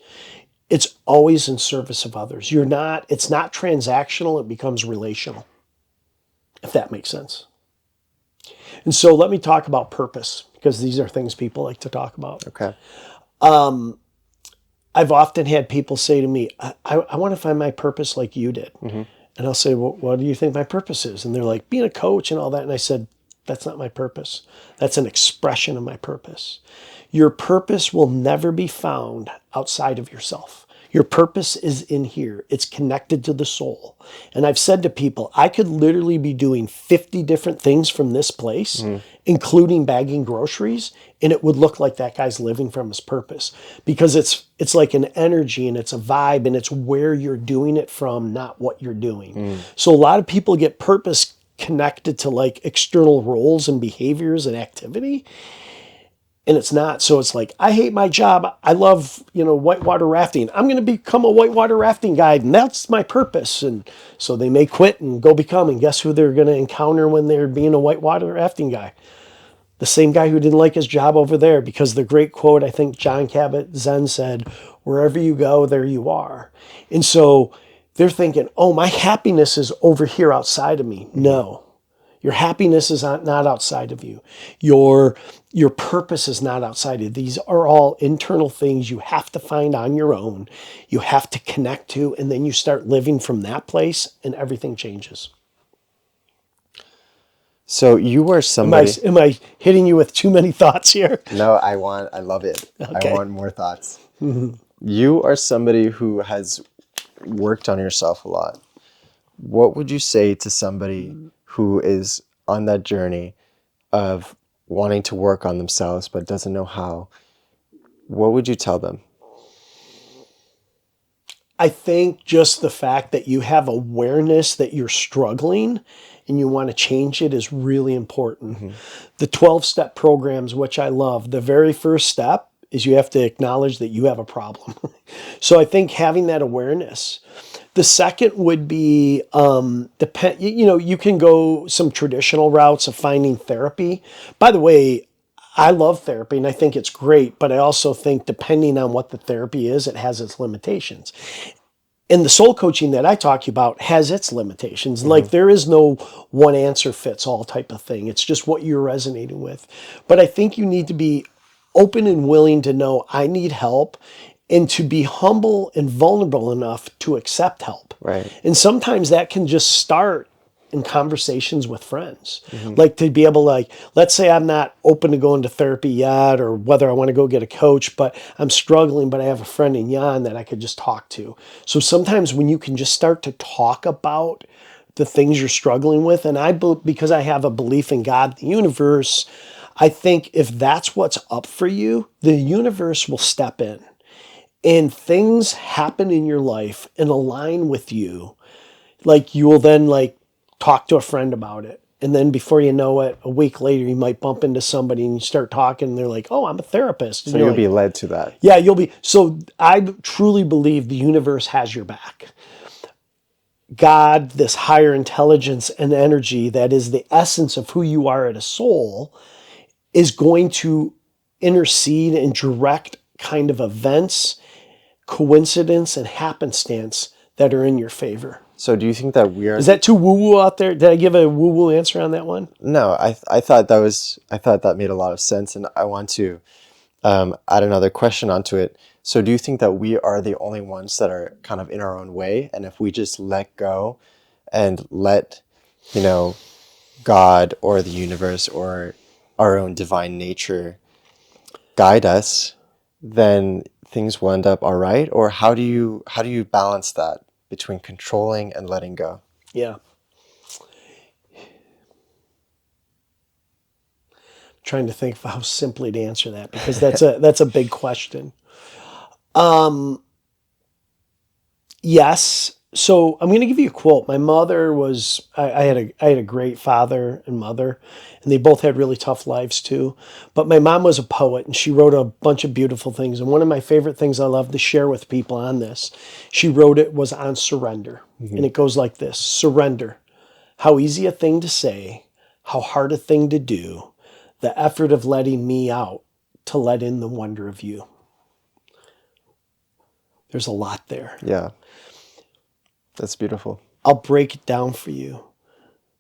it's always in service of others. It's not transactional, it becomes relational. If that makes sense. And so let me talk about purpose, because these are things people like to talk about. Okay. I've often had people say to me, I want to find my purpose like you did. And I'll say, well, what do you think my purpose is? And they're like, being a coach and all that. And I said, That's not my purpose. That's an expression of my purpose. Your purpose will never be found outside of yourself. Your purpose is in here. It's connected to the soul. And I've said to people, I could literally be doing 50 different things from this place, including bagging groceries, and it would look like that guy's living from his purpose because it's like an energy and it's a vibe and it's where you're doing it from, not what you're doing. So a lot of people get purpose connected to like external roles and behaviors and activity. And it's not. So it's like, I hate my job. I love, whitewater rafting. I'm going to become a whitewater rafting guide. And that's my purpose. And so they may quit and go become. And guess who they're going to encounter when they're being a whitewater rafting guy? The same guy who didn't like his job over there. Because the great quote, I think John Kabat-Zinn said, wherever you go, there you are. And so they're thinking, oh, my happiness is over here outside of me. No. Your happiness is not outside of you. Your purpose is not outside of you. These are all internal things you have to find on your own. You have to connect to, and then you start living from that place, and everything changes. So you were somebody. Am I hitting you with too many thoughts here? No, I love it. Okay. I want more thoughts. You are somebody who has worked on yourself a lot. What would you say to somebody who is on that journey of wanting to work on themselves but doesn't know how? What would you tell them? I think just the fact that you have awareness that you're struggling and you want to change it is really important. The 12-step programs, which I love, the very first step is you have to acknowledge that you have a problem. So I think having that awareness. The second would be, you can go some traditional routes of finding therapy. By the way, I love therapy and I think it's great, but I also think depending on what the therapy is, it has its limitations. And the soul coaching that I talk about has its limitations. Like there is no one answer fits all type of thing. It's just what you're resonating with. But I think you need to be open and willing to know I need help and to be humble and vulnerable enough to accept help. Right. And sometimes that can just start in conversations with friends. Like to be able to, let's say I'm not open to going to therapy yet, or whether I want to go get a coach, but I'm struggling, but I have a friend in Jan that I could just talk to. So sometimes when you can just start to talk about the things you're struggling with, and because I have a belief in God, the universe, I think if that's what's up for you, the universe will step in. And things happen in your life and align with you. Like you will then talk to a friend about it. And then before you know it, a week later, you might bump into somebody and you start talking and they're like, oh, I'm a therapist. And So you'll be led to that. Yeah, you'll be. So I truly believe the universe has your back. God, this higher intelligence and energy that is the essence of who you are as a soul, is going to intercede and direct kind of events, coincidence, and happenstance that are in your favor. So do you think that we are... Is that too woo-woo out there? Did I give a woo-woo answer on that one? No, I thought that made a lot of sense, and I want to add another question onto it. So do you think that we are the only ones that are kind of in our own way, and if we just let go and let, God or the universe or our own divine nature guide us, then things will end up all right? Or how do you balance that between controlling and letting go? Yeah. Trying to think of how simply to answer that, because that's a big question. Yes. So I'm going to give you a quote. My mother was, I had a great father and mother, and they both had really tough lives too. But my mom was a poet and she wrote a bunch of beautiful things. And one of my favorite things I love to share with people on this, she wrote it was on surrender. And it goes like this: surrender. How easy a thing to say, how hard a thing to do, the effort of letting me out to let in the wonder of you. There's a lot there. Yeah. That's beautiful. I'll break it down for you.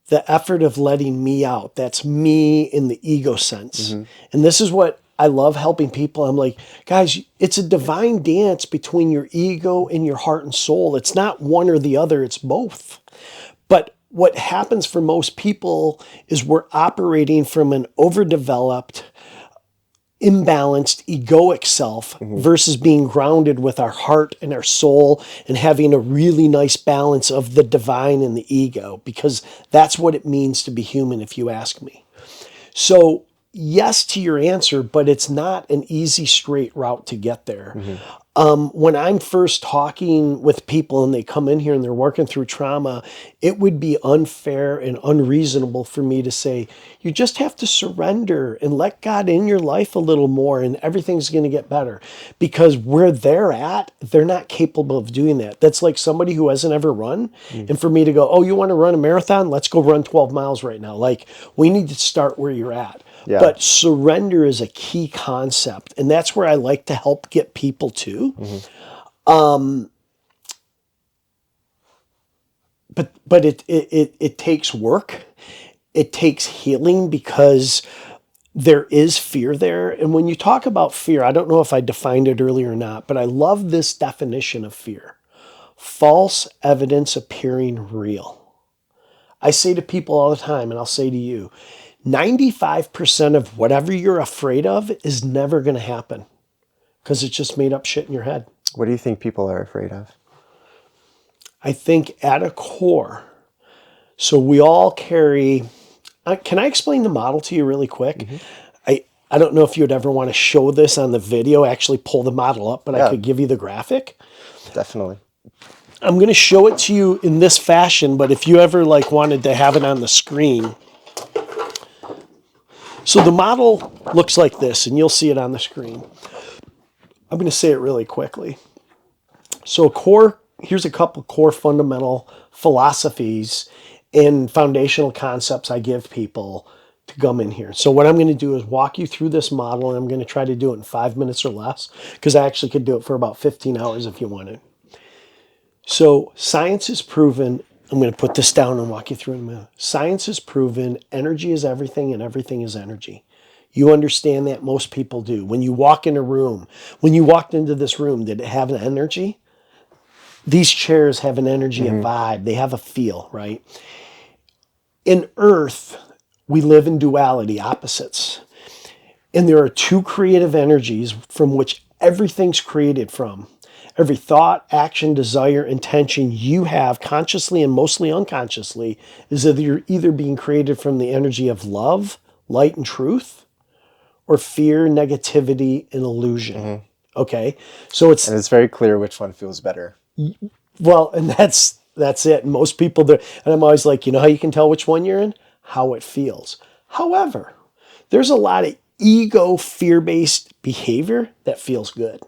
The effort of letting me out, that's me in the ego sense. And this is what I love helping people. I'm like, guys, it's a divine dance between your ego and your heart and soul. It's not one or the other, it's both. But what happens for most people is we're operating from an overdeveloped, imbalanced, egoic self versus being grounded with our heart and our soul and having a really nice balance of the divine and the ego, because that's what it means to be human, if you ask me. So, yes to your answer, but it's not an easy, straight route to get there. When I'm first talking with people and they come in here and they're working through trauma, it would be unfair and unreasonable for me to say, you just have to surrender and let God in your life a little more and everything's going to get better. Because where they're at, they're not capable of doing that. That's like somebody who hasn't ever run. And for me to go, oh, you want to run a marathon? Let's go run 12 miles right now. Like, we need to start where you're at. Yeah. But surrender is a key concept, and that's where I like to help get people to. But it takes work. It takes healing, because there is fear there. And when you talk about fear, I don't know if I defined it earlier or not, but I love this definition of fear: false evidence appearing real. I say to people all the time, and I'll say to you, 95% of whatever you're afraid of is never going to happen, because it's just made up shit in your head. What do you think people are afraid of? I think at a core, so we all carry, can I explain the model to you really quick? I don't know if you'd ever want to show this on the video, actually pull the model up, but I could give you the graphic. Definitely. I'm going to show it to you in this fashion, but if you ever wanted to have it on the screen. So the model looks like this, and you'll see it on the screen. I'm going to say it really quickly. So here's a couple core fundamental philosophies and foundational concepts I give people to come in here. So what I'm going to do is walk you through this model, and I'm going to try to do it in 5 minutes or less, because I actually could do it for about 15 hours if you wanted. So science has proven, I'm going to put this down and walk you through in a minute. Science has proven energy is everything and everything is energy. You understand that? Most people do. When you walk in a room, when you walked into this room, did it have an energy? These chairs have an energy, a vibe. They have a feel, right? In Earth, we live in duality, opposites. And there are two creative energies from which everything's created from. Every thought, action, desire, intention you have consciously and mostly unconsciously is either being created from the energy of love, light, and truth, or fear, negativity, and illusion. Okay? So it's very clear which one feels better. Well, and that's it. And most people do. And I'm always like, you know how you can tell which one you're in? How it feels. However, there's a lot of ego, fear-based behavior that feels good.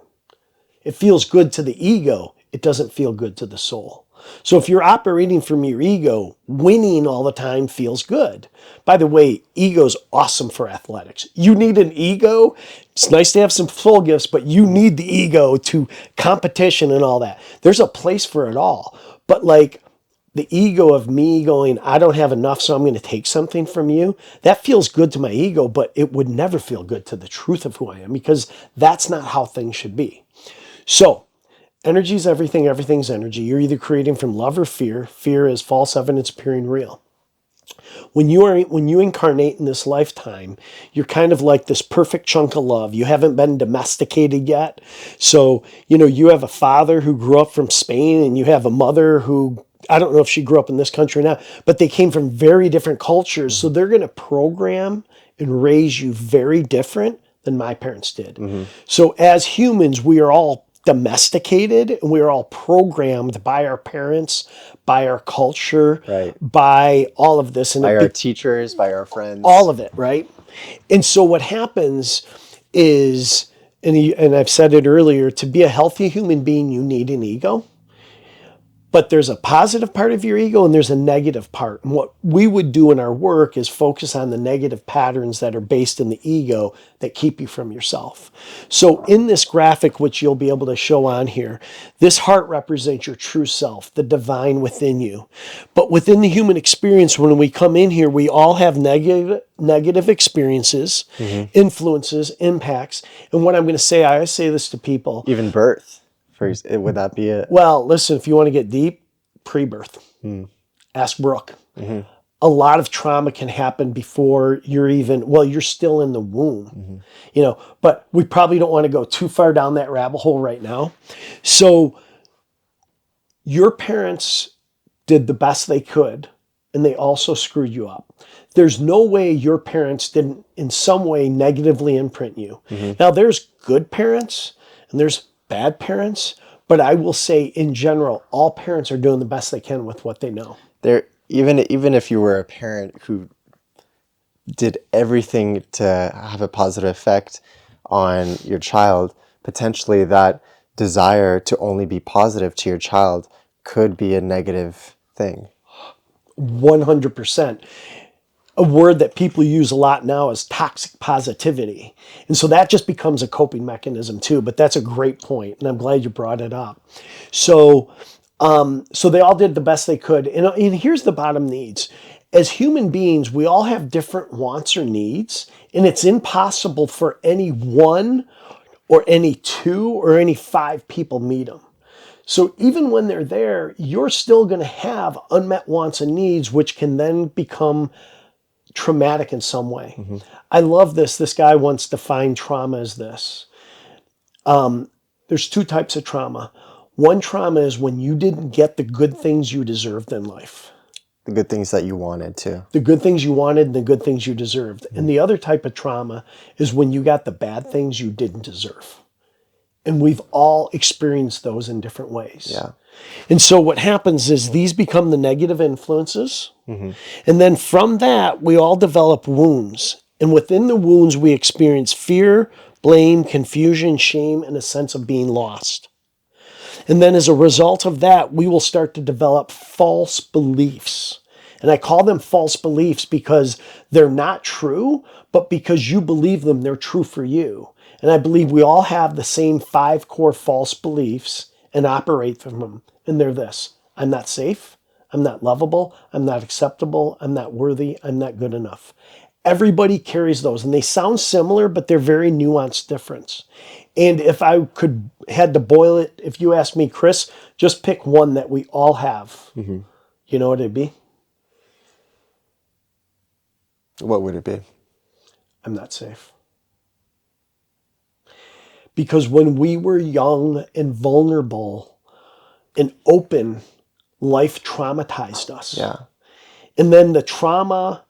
It feels good to the ego. It doesn't feel good to the soul. So if you're operating from your ego, winning all the time feels good. By the way, ego's awesome for athletics. You need an ego. It's nice to have some soul gifts, but you need the ego to competition and all that. There's a place for it all. But the ego of me going, I don't have enough, so I'm going to take something from you, that feels good to my ego, but it would never feel good to the truth of who I am, because that's not how things should be. So, energy is everything, everything's energy. You're either creating from love or fear. Fear is false evidence appearing real. When you incarnate in this lifetime, you're kind of like this perfect chunk of love. You haven't been domesticated yet. So, you have a father who grew up from Spain, and you have a mother who, I don't know if she grew up in this country or not, but they came from very different cultures. So they're going to program and raise you very different than my parents did. So as humans, we are all domesticated, and we are all programmed by our parents, by our culture, Right. by all of this. And by our teachers, by our friends. all of it, right? And so what happens is, and I've said it earlier, to be a healthy human being, you need an ego. But there's a positive part of your ego and there's a negative part. And what we would do in our work is focus on the negative patterns that are based in the ego that keep you from yourself. So in this graphic, which you'll be able to show on here, this heart represents your true self, the divine within you. But within the human experience, when we come in here, we all have negative experiences, influences, impacts. And what I'm going to say, I always say this to people. Even birth. Would that be it? Well, listen, if you want to get deep, pre-birth. Ask Brooke. A lot of trauma can happen before you're even, well, you're still in the womb, but we probably don't want to go too far down that rabbit hole right now. So your parents did the best they could, and they also screwed you up. There's no way your parents didn't in some way negatively imprint you. Now, there's good parents and there's bad parents, but I will say in general, all parents are doing the best they can with what they know. Even if you were a parent who did everything to have a positive effect on your child, potentially that desire to only be positive to your child could be a negative thing. 100%. A word that people use a lot now is toxic positivity. And so that just becomes a coping mechanism too, but that's a great point, and I'm glad you brought it up. So they all did the best they could. And here's the bottom needs. As human beings, we all have different wants or needs, and it's impossible for any one or any two or any five people meet them. So even when they're there, you're still going to have unmet wants and needs, which can then become traumatic in some way. I love this. This guy once defined trauma as this. There's two types of trauma. One trauma is when you didn't get the good things you deserved in life. The good things that you wanted too. The good things you wanted and the good things you deserved. And the other type of trauma is when you got the bad things you didn't deserve. And we've all experienced those in different ways. Yeah. And so what happens is these become the negative influences. And then from that, we all develop wounds. And within the wounds, we experience fear, blame, confusion, shame, and a sense of being lost. And then as a result of that, we will start to develop false beliefs. And I call them false beliefs because they're not true, but because you believe them, they're true for you. And I believe we all have the same 5 core false beliefs and operate from them. And they're this: I'm not safe, I'm not lovable, I'm not acceptable, I'm not worthy, I'm not good enough. Everybody carries those, and they sound similar, but they're very nuanced difference. And if I had to boil it, if you asked me, Chris, just pick one that we all have. You know what it'd be? What would it be? I'm not safe. Because when we were young and vulnerable and open, life traumatized us. Yeah. And then the trauma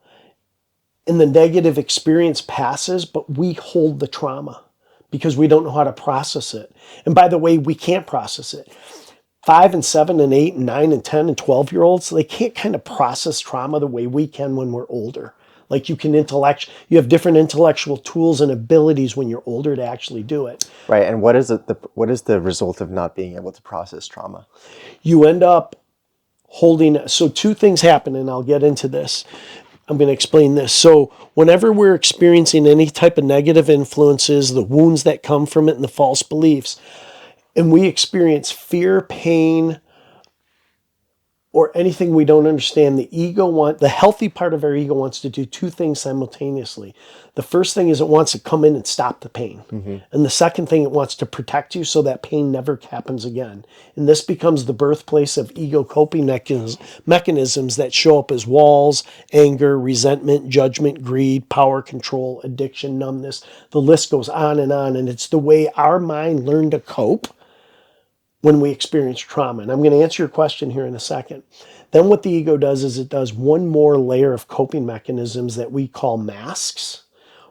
and the negative experience passes, but we hold the trauma because we don't know how to process it. And by the way, we can't process it. 5 and 7 and 8 and 9 and 10 and 12-year-olds, they can't kind of process trauma the way we can when we're older. Like you have different intellectual tools and abilities when you're older to actually do it. Right. And what is the result of not being able to process trauma? You end up holding, so 2 things happen, and I'll get into this. I'm going to explain this. So whenever we're experiencing any type of negative influences, the wounds that come from it and the false beliefs, and we experience fear, pain, or anything we don't understand, the healthy part of our ego wants to do 2 things simultaneously. The first thing is it wants to come in and stop the pain. And the second thing, it wants to protect you so that pain never happens again. And this becomes the birthplace of ego coping mechanisms that show up as walls, anger, resentment, judgment, greed, power, control, addiction, numbness. The list goes on, and it's the way our mind learned to cope when we experience trauma. And I'm going to answer your question here in a second. Then what the ego does is it does one more layer of coping mechanisms that we call masks,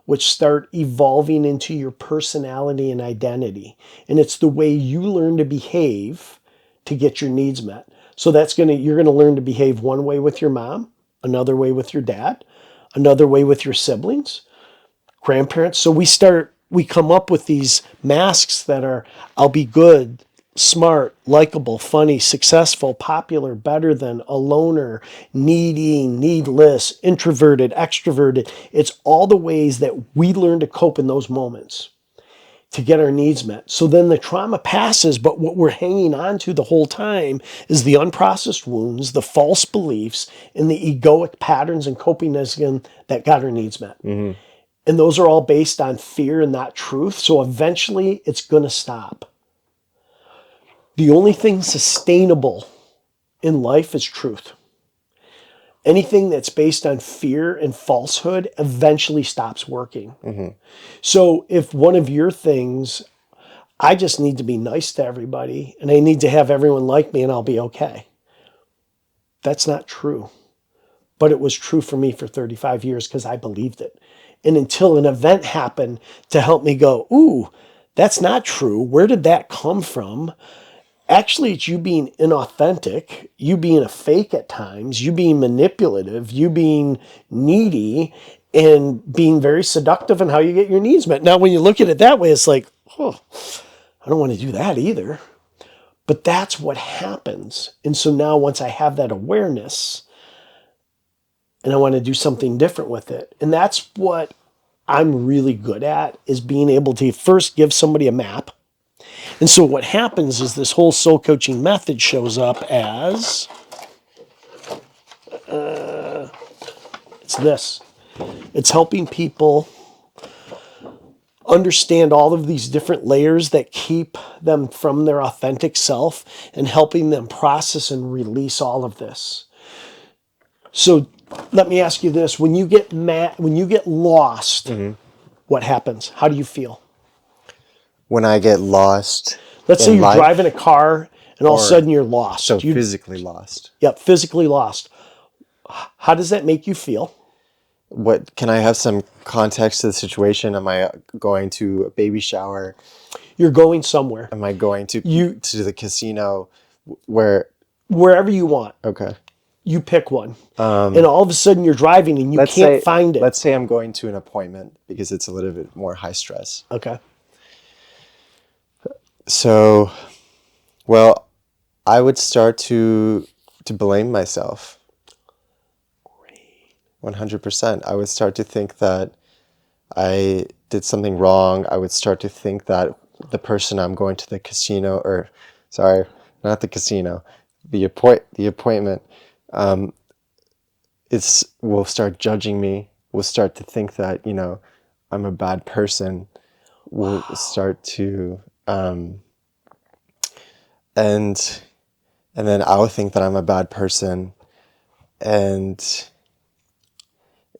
which start evolving into your personality and identity. And it's the way you learn to behave to get your needs met. So you're going to learn to behave one way with your mom, another way with your dad, another way with your siblings, grandparents. So we come up with these masks that are, I'll be good, smart, likable, funny, successful, popular, better than, a loner, needy, needless, introverted, extroverted. It's all the ways that we learn to cope in those moments to get our needs met. So then the trauma passes, but what we're hanging on to the whole time is the unprocessed wounds, the false beliefs, and the egoic patterns and coping that got our needs met. And those are all based on fear and not truth. So eventually it's going to stop. The only thing sustainable in life is truth. Anything that's based on fear and falsehood eventually stops working. So if one of your things, I just need to be nice to everybody and I need to have everyone like me and I'll be okay. That's not true. But it was true for me for 35 years because I believed it. And until an event happened to help me go, ooh, that's not true. Where did that come from? Actually, it's you being inauthentic, you being a fake at times, you being manipulative, you being needy, and being very seductive in how you get your needs met. Now, when you look at it that way, it's like, oh, I don't want to do that either. But that's what happens. And so now once I have that awareness and I want to do something different with it, and that's what I'm really good at, is being able to first give somebody a map. And so what happens is this whole soul coaching method shows up as, it's this. It's helping people understand all of these different layers that keep them from their authentic self and helping them process and release all of this. So let me ask you this. When you get mad, when you get lost, what happens? How do you feel? When I get lost Let's say in you're life, driving a car and all of a or sudden you're lost. so physically lost. Yep, physically lost. How does that make you feel? What can I have some context to the situation? Am I going to a baby shower? You're going somewhere. Am I going to You the casino? Where? wherever you want. Okay. You pick one. And all of a sudden you're driving and you can't find it. Let's say I'm going to an appointment because it's a little bit more high stress. Okay. So, well, I would start to blame myself. 100%. I would start to think that I did something wrong. I would start to think that the person I'm going to the casino, or sorry, not the casino, the appointment, will start judging me. Will start to think that, I'm a bad person. Will start to, and then I'll think that I'm a bad person, and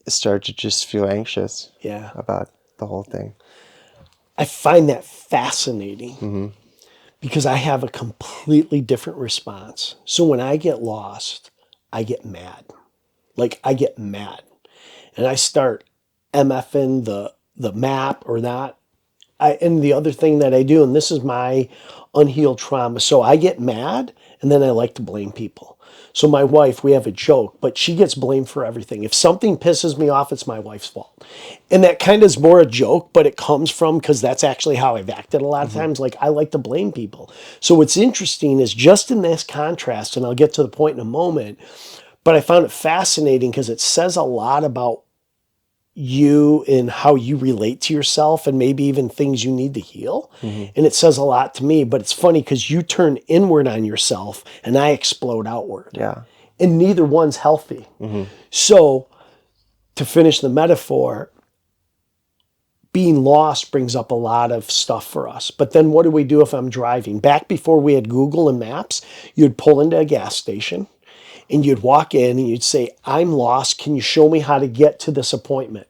start to just feel anxious about the whole thing. I find that fascinating because I have a completely different response. So when I get lost, I get mad. Like I get mad and I start MFing the map or not. And the other thing that I do, and this is my unhealed trauma. So I get mad and then I like to blame people. So my wife, we have a joke, but she gets blamed for everything. If something pisses me off, it's my wife's fault. And that kind of is more a joke, but it comes from, because that's actually how I've acted a lot of times. Like I like to blame people. So what's interesting is just in this contrast, and I'll get to the point in a moment, but I found it fascinating because it says a lot about you and how you relate to yourself and maybe even things you need to heal. And it says a lot to me, but it's funny because you turn inward on yourself and I explode outward. Yeah. And neither one's healthy. So to finish the metaphor, being lost brings up a lot of stuff for us. But then what do we do if I'm driving? Back before we had Google and Maps, you'd pull into a gas station and you'd walk in and you'd say, I'm lost. Can you show me how to get to this appointment?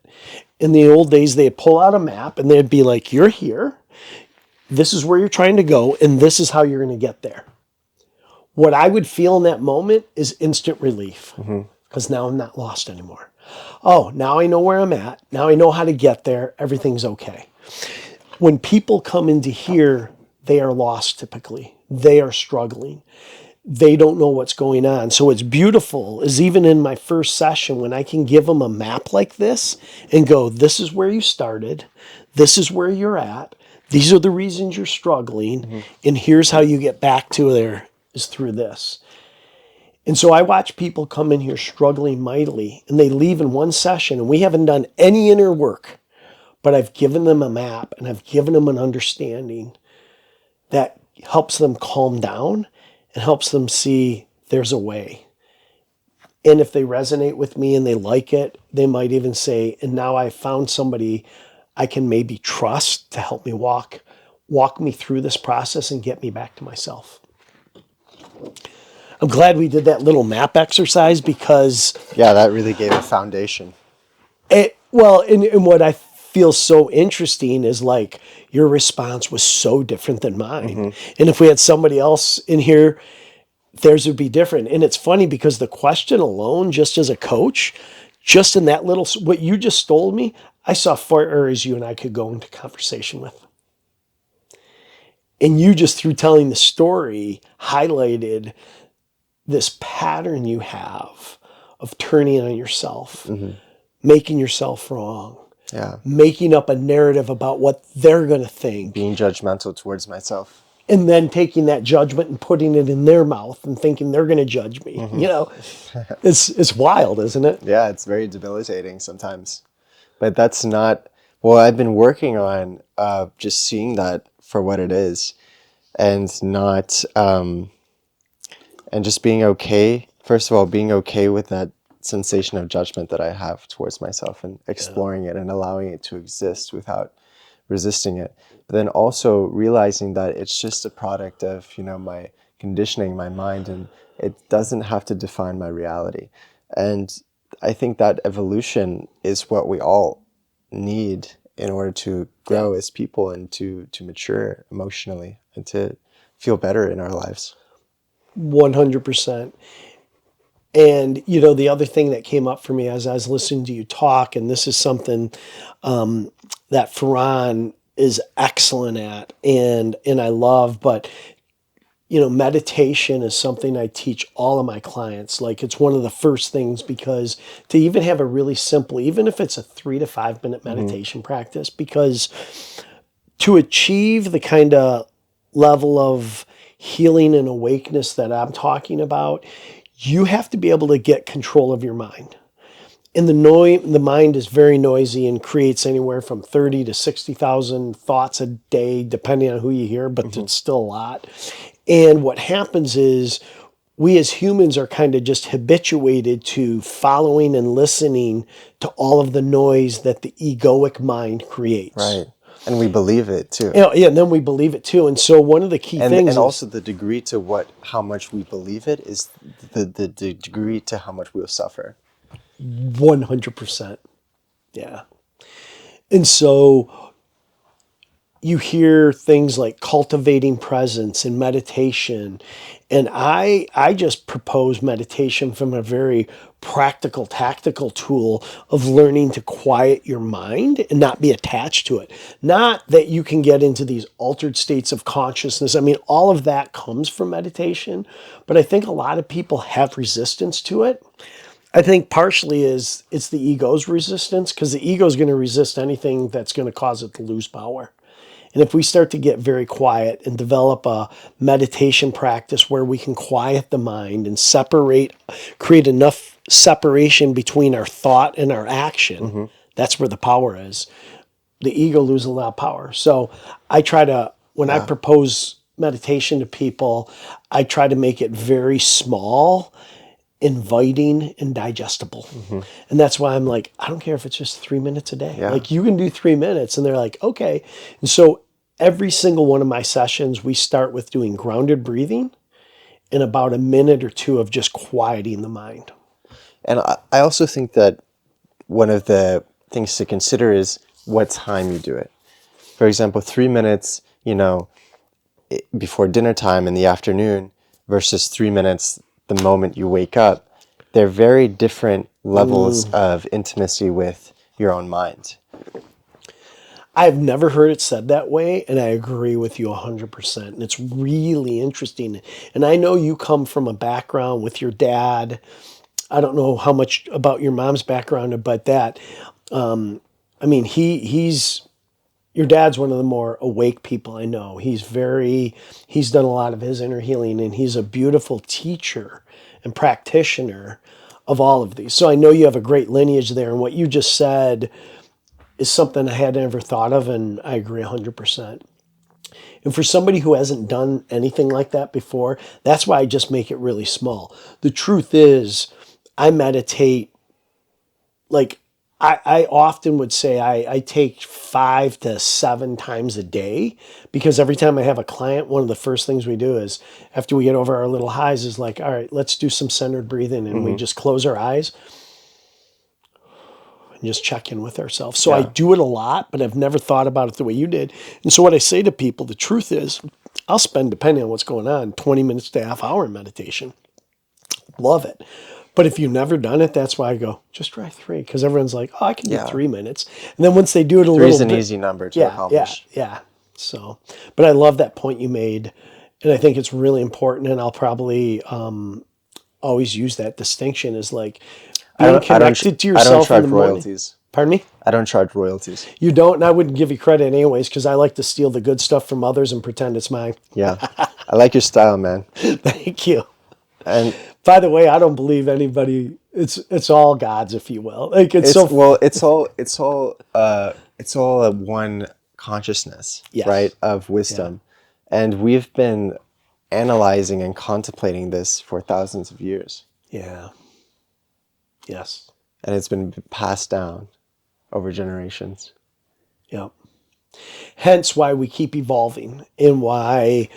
In the old days, they'd pull out a map and they'd be like, you're here. This is where you're trying to go. And this is how you're going to get there. What I would feel in that moment is instant relief because now I'm not lost anymore. Oh, now I know where I'm at. Now I know how to get there. Everything's okay. When people come into here, they are lost typically. They are struggling. They don't know what's going on. So what's beautiful is even in my first session, when I can give them a map like this and go, this is where you started. This is where you're at. These are the reasons you're struggling. And here's how you get back to there is through this. And so I watch people come in here struggling mightily and they leave in one session and we haven't done any inner work, but I've given them a map and I've given them an understanding that helps them calm down and helps them see there's a way. And if they resonate with me and they like it, they might even say, and now I found somebody I can maybe trust to help me walk me through this process and get me back to myself. I'm glad we did that little map exercise because Yeah, that really gave a foundation. and what I feel so interesting is like your response was so different than mine. And if we had somebody else in here, theirs would be different. And it's funny because the question alone, just as a coach, just in that little, what you just told me, I saw 4 areas you and I could go into conversation with. And you just through telling the story highlighted this pattern you have of turning on yourself, making yourself wrong, Yeah. making up a narrative about what they're going to think, Being judgmental towards myself. and then taking that judgment and putting it in their mouth and thinking they're going to judge me. It's wild, isn't it? Yeah, it's very debilitating sometimes. But that's not, well, I've been working on just seeing that for what it is and not, and just being okay. First of all, being okay with that sensation of judgment that I have towards myself and exploring it and allowing it to exist without resisting it. But then also realizing that it's just a product of, my conditioning, my mind, and it doesn't have to define my reality. And I think that evolution is what we all need in order to grow as people and to mature emotionally and to feel better in our lives. 100%. And, the other thing that came up for me as I was listening to you talk, and this is something that Farhan is excellent at and I love, but, meditation is something I teach all of my clients. Like it's one of the first things because to even have a really simple, even if it's a 3 to 5 minute meditation practice, because to achieve the kind of level of healing and awakeness that I'm talking about, you have to be able to get control of your mind. And the mind is very noisy and creates anywhere from 30 to 60,000 thoughts a day, depending on who you hear, but it's still a lot. And what happens is we as humans are kind of just habituated to following and listening to all of the noise that the egoic mind creates. Right. And we believe it too. And then we believe it too. And so one of the key things and also the degree to how much we believe it is the degree to how much we'll suffer. 100%. Yeah. And so you hear things like cultivating presence and meditation. And I just propose meditation from a very practical, tactical tool of learning to quiet your mind and not be attached to it. Not that you can get into these altered states of consciousness. I mean, all of that comes from meditation, but I think a lot of people have resistance to it. I think partially it's the ego's resistance because the ego is going to resist anything that's going to cause it to lose power. And if we start to get very quiet and develop a meditation practice where we can quiet the mind and create enough separation between our thought and our action, that's where the power is. The ego loses a lot of power. So when I propose meditation to people, I try to make it very small, inviting, and digestible. And that's why I'm like, I don't care if it's just 3 minutes a day. Yeah. Like you can do 3 minutes. And they're like, okay. And so every single one of my sessions, we start with doing grounded breathing and about a minute or two of just quieting the mind. And I also think that one of the things to consider is what time you do it. For example, 3 minutes, before dinner time in the afternoon versus 3 minutes the moment you wake up, they're very different levels of intimacy with your own mind. I've never heard it said that way, and I agree with you 100%. And it's really interesting. And I know you come from a background with your dad. I don't know how much about your mom's background about that. I mean, your dad's one of the more awake people I know. He's done a lot of his inner healing, and he's a beautiful teacher and practitioner of all of these. So I know you have a great lineage there, and what you just said is something I had never thought of, and I agree 100%. And for somebody who hasn't done anything like that before, that's why I just make it really small. The truth is, I meditate like I often would say I take 5 to 7 times a day, because every time I have a client, one of the first things we do is, after we get over our little highs, is like, all right, let's do some centered breathing. And we just close our eyes and just check in with ourselves. So I Yeah. do it a lot, but I've never thought about it the way you did. And so what I say to people, the truth is, I'll spend, depending on what's going on, 20 minutes to a half hour in meditation. Love it. But if you've never done it, that's why I go, just try 3. Because everyone's like, oh, I can do Yeah. 3 minutes. And then once they do it a Three little is an bit, easy number to yeah, yeah, accomplish. yeah. So, but I love that point you made. And I think it's really important. And I'll probably always use that distinction, is like being connected to I don't yourself in the charge morning. royalties. Pardon me? I don't charge royalties. You don't, and I wouldn't give you credit anyways, because I like to steal the good stuff from others and pretend it's mine. Yeah. I like your style, man. Thank you. And By the way, I don't believe anybody. It's all God's, if you will. Like it's so. well, it's all a one consciousness, Yes. right, of wisdom. And we've been analyzing and contemplating this for thousands of years. Yeah. Yes. And it's been passed down over generations. Yeah. Hence why we keep evolving, and why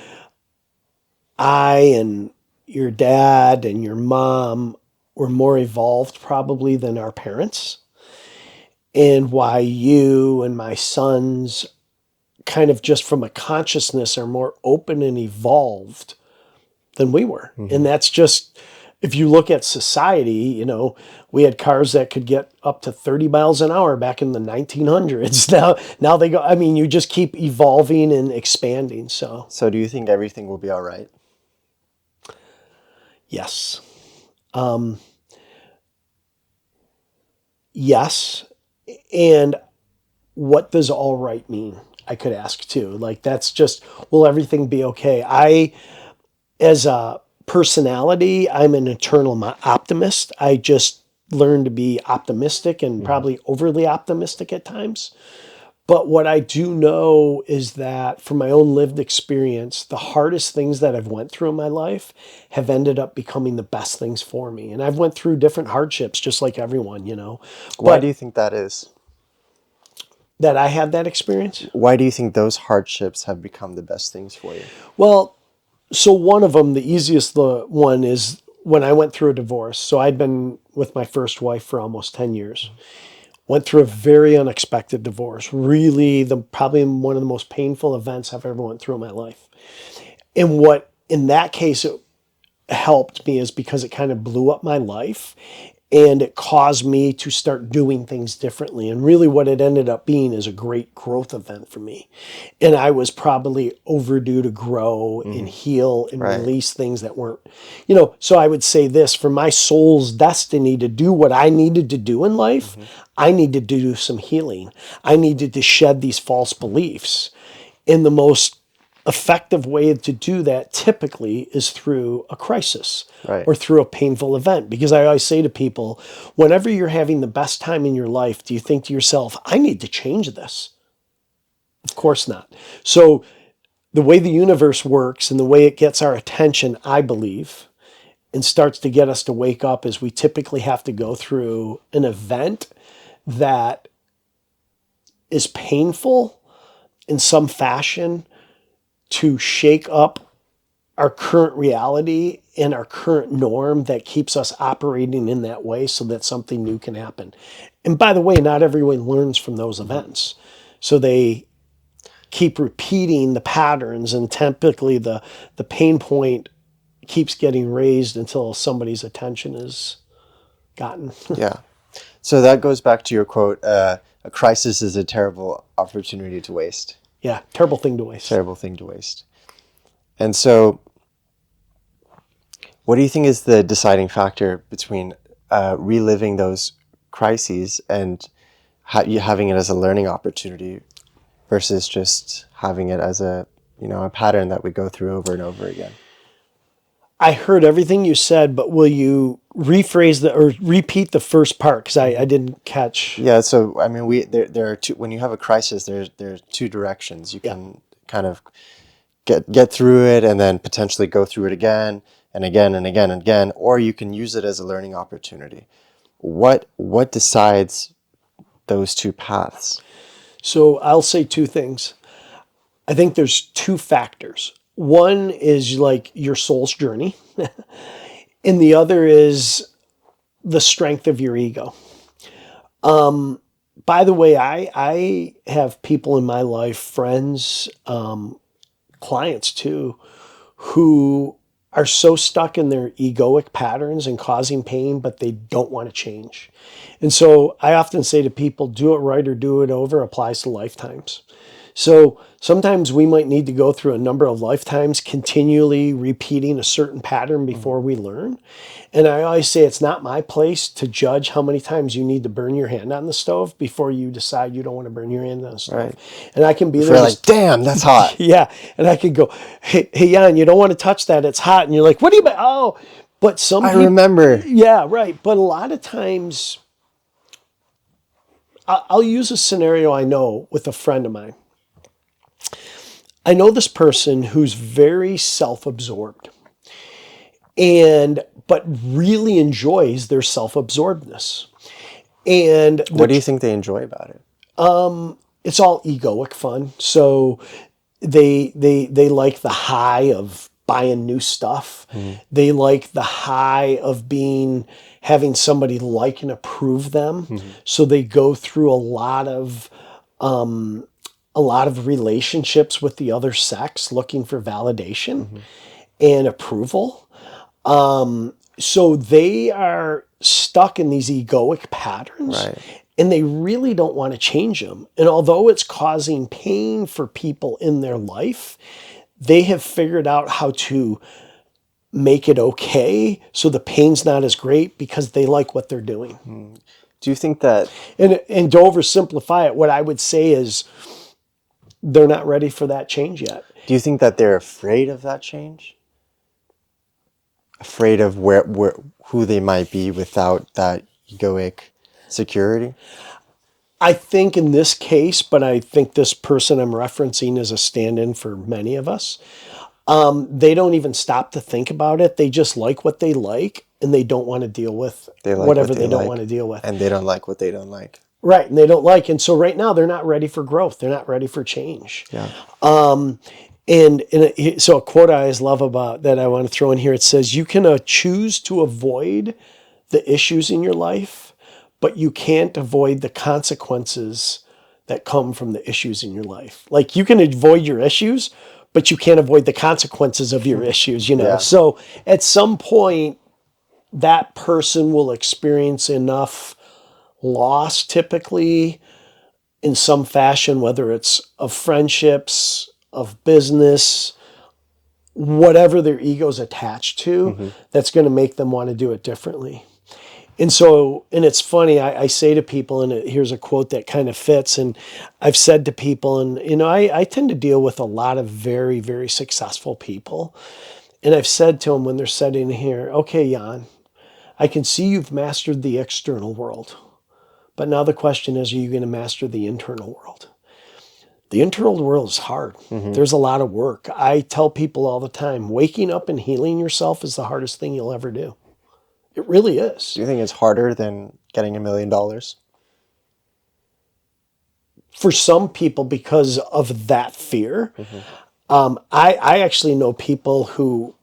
I and your dad and your mom were more evolved probably than our parents, and why you and my sons, kind of just from a consciousness, are more open and evolved than we were. And that's just, if you look at society, we had cars that could get up to 30 miles an hour back in the 1900s. Now they go, I mean, you just keep evolving and expanding. So, So do you think everything will be all right? yes. Yes. And what does all right mean? I could ask too. Like, that's just, will everything be okay? As a personality, I'm an eternal optimist. I just learned to be optimistic, and probably overly optimistic at times. But what I do know is that, from my own lived experience, the hardest things that I've went through in my life have ended up becoming the best things for me. And I've went through different hardships, just like everyone. Why But do you think that is? that I had that experience. Why do you think those hardships have become the best things for you? Well, so one of them, the easiest one, is when I went through a divorce. So I'd been with my first wife for almost 10 years. Went through a very unexpected divorce. Really, probably one of the most painful events I've ever went through in my life. And what, in that case, it helped me is because it kind of blew up my life, and it caused me to start doing things differently. And really what it ended up being is a great growth event for me. And I was probably overdue to grow and heal and Right. release things that weren't, so I would say this: for my soul's destiny to do what I needed to do in life, I needed to do some healing. I needed to shed these false beliefs. And the most effective way to do that typically is through a crisis, Right. or through a painful event. Because I always say to people, whenever you're having the best time in your life, do you think to yourself, I need to change this? Of course not. So the way the universe works and the way it gets our attention, I believe, and starts to get us to wake up, is we typically have to go through an event that is painful in some fashion, to shake up our current reality and our current norm that keeps us operating in that way, so that something new can happen. And by the way, not everyone learns from those events. So they keep repeating the patterns, and typically the pain point keeps getting raised until somebody's attention is gotten. Yeah. So that goes back to your quote, a crisis is a terrible opportunity to waste. Yeah, terrible thing to waste. Terrible thing to waste. And so what do you think is the deciding factor between reliving those crises and you having it as a learning opportunity versus just having it as a pattern that we go through over and over again? I heard everything you said, but will you rephrase or repeat the first part? Because I didn't catch. Yeah, so I mean, there are two. When you have a crisis, there's two directions. You can kind of get through it, and then potentially go through it again and again and again and again, or you can use it as a learning opportunity. What decides those two paths? So I'll say two things. I think there's two factors. One is like your soul's journey, and the other is the strength of your ego. By the way, I have people in my life, friends, clients too, who are so stuck in their egoic patterns and causing pain, but they don't want to change. And so I often say to people, do it right or do it over applies to lifetimes. So sometimes we might need to go through a number of lifetimes continually repeating a certain pattern before we learn. And I always say it's not my place to judge how many times you need to burn your hand on the stove before you decide you don't want to burn your hand on the stove. Right. And I can be If there. you're like, damn, that's hot. Yeah. And I could go, hey, Jan, you don't want to touch that. It's hot. And you're like, what do you mean? Oh, but some I people, remember. yeah, right. But a lot of times, I'll use a scenario I know with a friend of mine. I know this person who's very self-absorbed but really enjoys their self-absorbedness. And What do you think they enjoy about it? it's all egoic fun. So they like the high of buying new stuff. They like the high of having somebody like and approve them. So they go through a lot of relationships with the other sex looking for validation and approval. So they are stuck in these egoic patterns, Right. and they really don't want to change them. And although it's causing pain for people in their life, they have figured out how to make it okay so the pain's not as great because they like what they're doing. Do you think that, And to oversimplify it, what I would say is they're not ready for that change yet. do you think that they're afraid of that change? Afraid of who they might be without that egoic security? I think in this case, but I think this person I'm referencing is a stand-in for many of us. They don't even stop to think about it. They just like what they like, and they don't want to deal with They like whatever what they don't like, want to deal with. and they don't like what they don't like. Right, and they don't like. And so right now, they're not ready for growth. They're not ready for change. Yeah. So a quote I always love about that I want to throw in here, it says, you can choose to avoid the issues in your life, but you can't avoid the consequences that come from the issues in your life. Like you can avoid your issues, but you can't avoid the consequences of your issues, Yeah. So at some point, that person will experience enough loss typically in some fashion, whether it's of friendships, of business, whatever their ego's attached to, that's going to make them want to do it differently. And so, and it's funny, I say to people, and here's a quote that kind of fits, and I've said to people, and I tend to deal with a lot of very, very successful people. And I've said to them when they're sitting here, okay, Jan, I can see you've mastered the external world. But now the question is, are you going to master the internal world? The internal world is hard. There's a lot of work. I tell people all the time, waking up and healing yourself is the hardest thing you'll ever do. It really is. Do you think it's harder than getting $1 million? For some people, because of that fear. I actually know people who,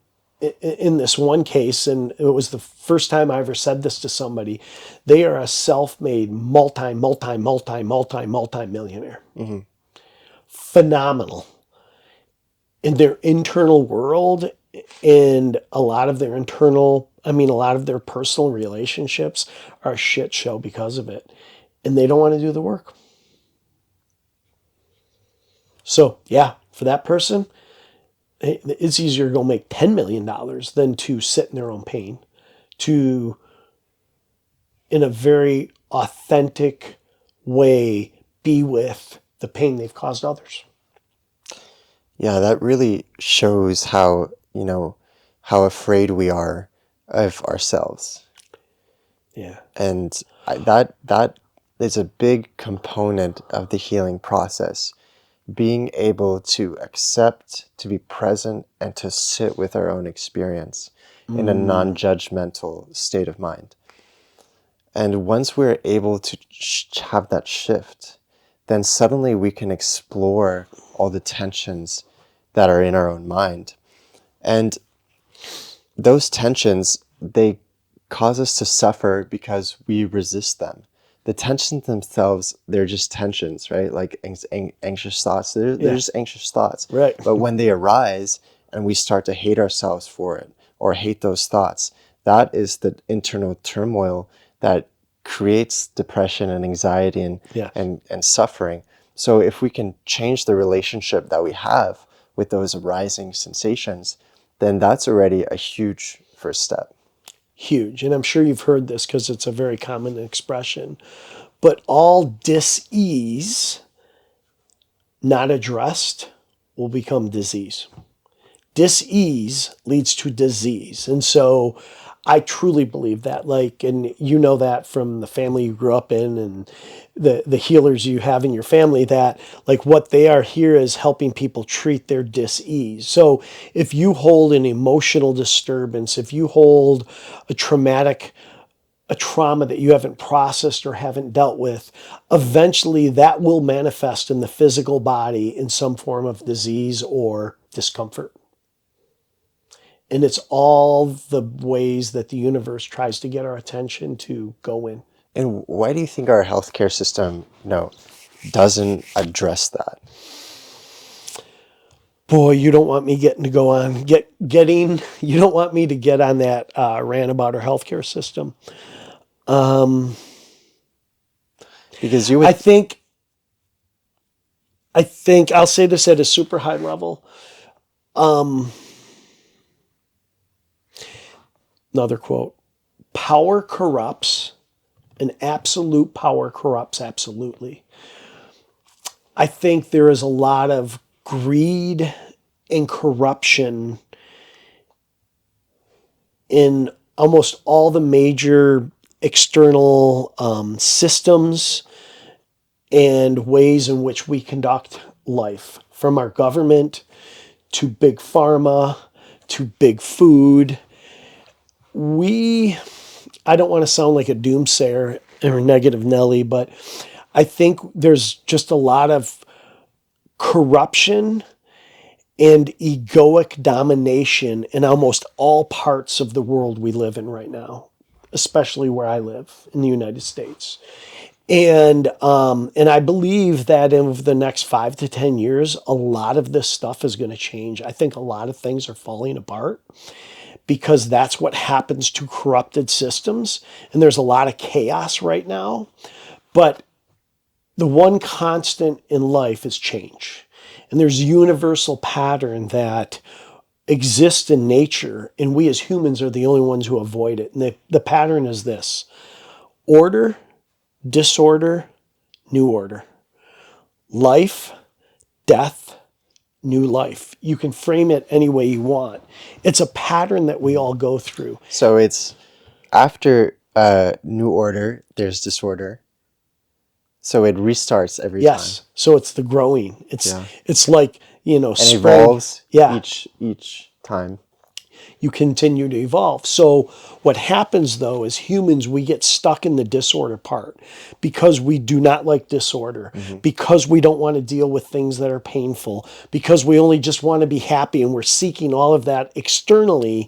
in this one case, and it was the first time I ever said this to somebody, they are a self-made multi-millionaire. Phenomenal. In their internal world, and a lot of their personal relationships are a shit show because of it. And they don't want to do the work. So, yeah, for that person, it's easier to go make $10 million than to sit in their own pain, to, in a very authentic way, be with the pain they've caused others. Yeah, that really shows how afraid we are of ourselves. Yeah. And that is a big component of the healing process. Being able to accept, to be present, and to sit with our own experience in a non-judgmental state of mind. And once we're able to have that shift, then suddenly we can explore all the tensions that are in our own mind. And those tensions, they cause us to suffer because we resist them. The tensions themselves, they're just tensions, right? Like anxious thoughts, they're Yeah. just anxious thoughts. Right. But when they arise and we start to hate ourselves for it or hate those thoughts, that is the internal turmoil that creates depression and anxiety Yeah. and suffering. So if we can change the relationship that we have with those arising sensations, then that's already a huge first step. Huge. And I'm sure you've heard this because it's a very common expression. But all dis-ease not addressed will become disease. Dis-ease leads to disease. And so I truly believe that. Like, and you know that from the family you grew up in and the healers you have in your family, that like what they are here is helping people treat their dis-ease. So if you hold an emotional disturbance, if you hold a trauma that you haven't processed or haven't dealt with, eventually that will manifest in the physical body in some form of disease or discomfort. And it's all the ways that the universe tries to get our attention to go in. And why do you think our healthcare system, doesn't address that? Boy, you don't want me getting to go on you don't want me to get on that rant about our healthcare system. Because you I would, think I think I'll say this at a super high level. Another quote: power corrupts, and absolute power corrupts absolutely. I think there is a lot of greed and corruption in almost all the major external systems and ways in which we conduct life, from our government to big pharma to big food. I don't want to sound like a doomsayer or a negative Nelly, but I think there's just a lot of corruption and egoic domination in almost all parts of the world we live in right now, especially where I live in the United States. And I believe that in the next 5 to 10 years, a lot of this stuff is going to change. I think a lot of things are falling apart because that's what happens to corrupted systems. And there's a lot of chaos right now. But the one constant in life is change. And there's a universal pattern that exists in nature, and we as humans are the only ones who avoid it. And the pattern is this: order, disorder, new order. Life, death, new life. You can frame it any way you want. It's a pattern that we all go through. so it's after new order, there's disorder. So it restarts every time. Yes. So it's the growing. Yeah. It's like, And spring. evolves Yeah. each time. You continue to evolve. So what happens though is humans, we get stuck in the disorder part because we do not like disorder, because we don't want to deal with things that are painful, because we only just want to be happy and we're seeking all of that externally.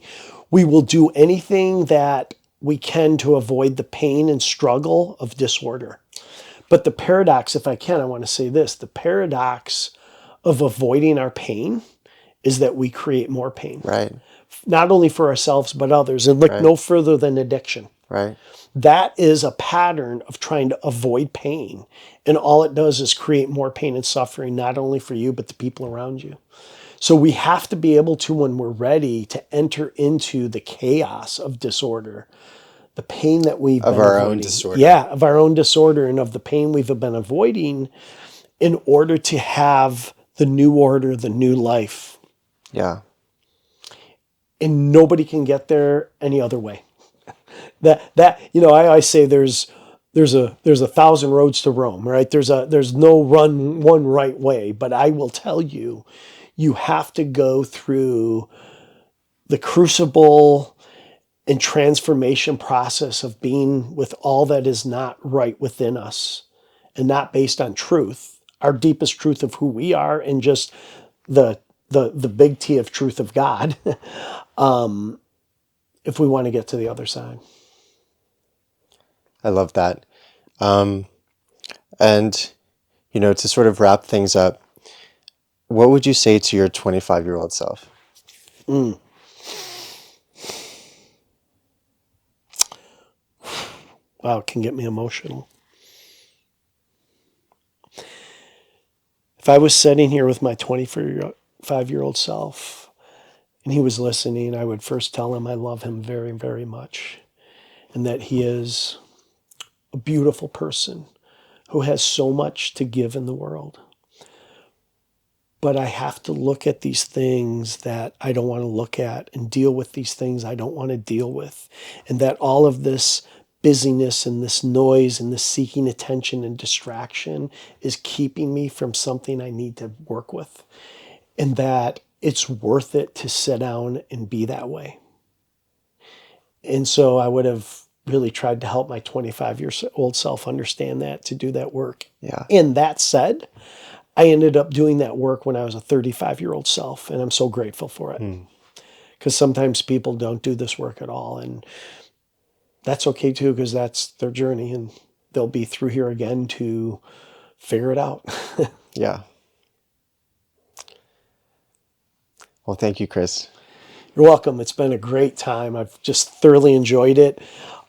We will do anything that we can to avoid the pain and struggle of disorder. But the paradox, if I can, I want to say this: the paradox of avoiding our pain is that we create more pain. Right. Not only for ourselves, but others. And look Right. no further than addiction. Right. That is a pattern of trying to avoid pain. And all it does is create more pain and suffering, not only for you, but the people around you. So we have to be able to, when we're ready, to enter into the chaos of disorder, the pain that we've Of been our avoiding. own disorder. Yeah, of our own disorder and of the pain we've been avoiding, in order to have the new order, the new life. Yeah. And nobody can get there any other way. I always say there's a thousand roads to Rome, right? There's no one right way, but I will tell you, you have to go through the crucible and transformation process of being with all that is not right within us and not based on truth, our deepest truth of who we are, and just the the big T of truth of God, if we want to get to the other side. I love that. Um, and, to sort of wrap things up, what would you say to your 25-year-old self? Wow, it can get me emotional. If I was sitting here with my 25-year-old self and he was listening, I would first tell him I love him very, very much, and that he is a beautiful person who has so much to give in the world. But I have to look at these things that I don't want to look at and deal with these things I don't want to deal with. And that all of this busyness and this noise and this seeking attention and distraction is keeping me from something I need to work with. And that it's worth it to sit down and be that way. And so I would have really tried to help my 25-year-old self understand that, to do that work. Yeah. And that said, I ended up doing that work when I was a 35-year-old self, and I'm so grateful for it. Because sometimes people don't do this work at all, and that's okay too, because that's their journey, and they'll be through here again to figure it out. Yeah. Well, thank you, Chris. You're welcome. It's been a great time. I've just thoroughly enjoyed it.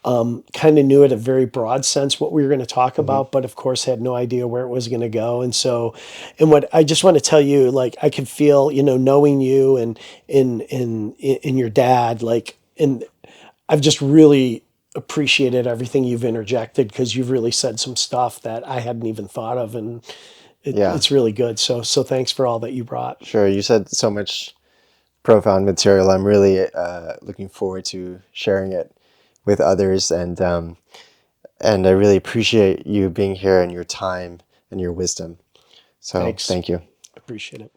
Kind of knew at a very broad sense what we were going to talk about, but of course had no idea where it was going to go. And so, and what I just want to tell you, like, I could feel, knowing you and in your dad, like, and I've just really appreciated everything you've interjected, because you've really said some stuff that I hadn't even thought of, and Yeah, it's really good. So thanks for all that you brought. sure. You said so much profound material. I'm really looking forward to sharing it with others, and I really appreciate you being here and your time and your wisdom. So Thanks. thank you. Appreciate it.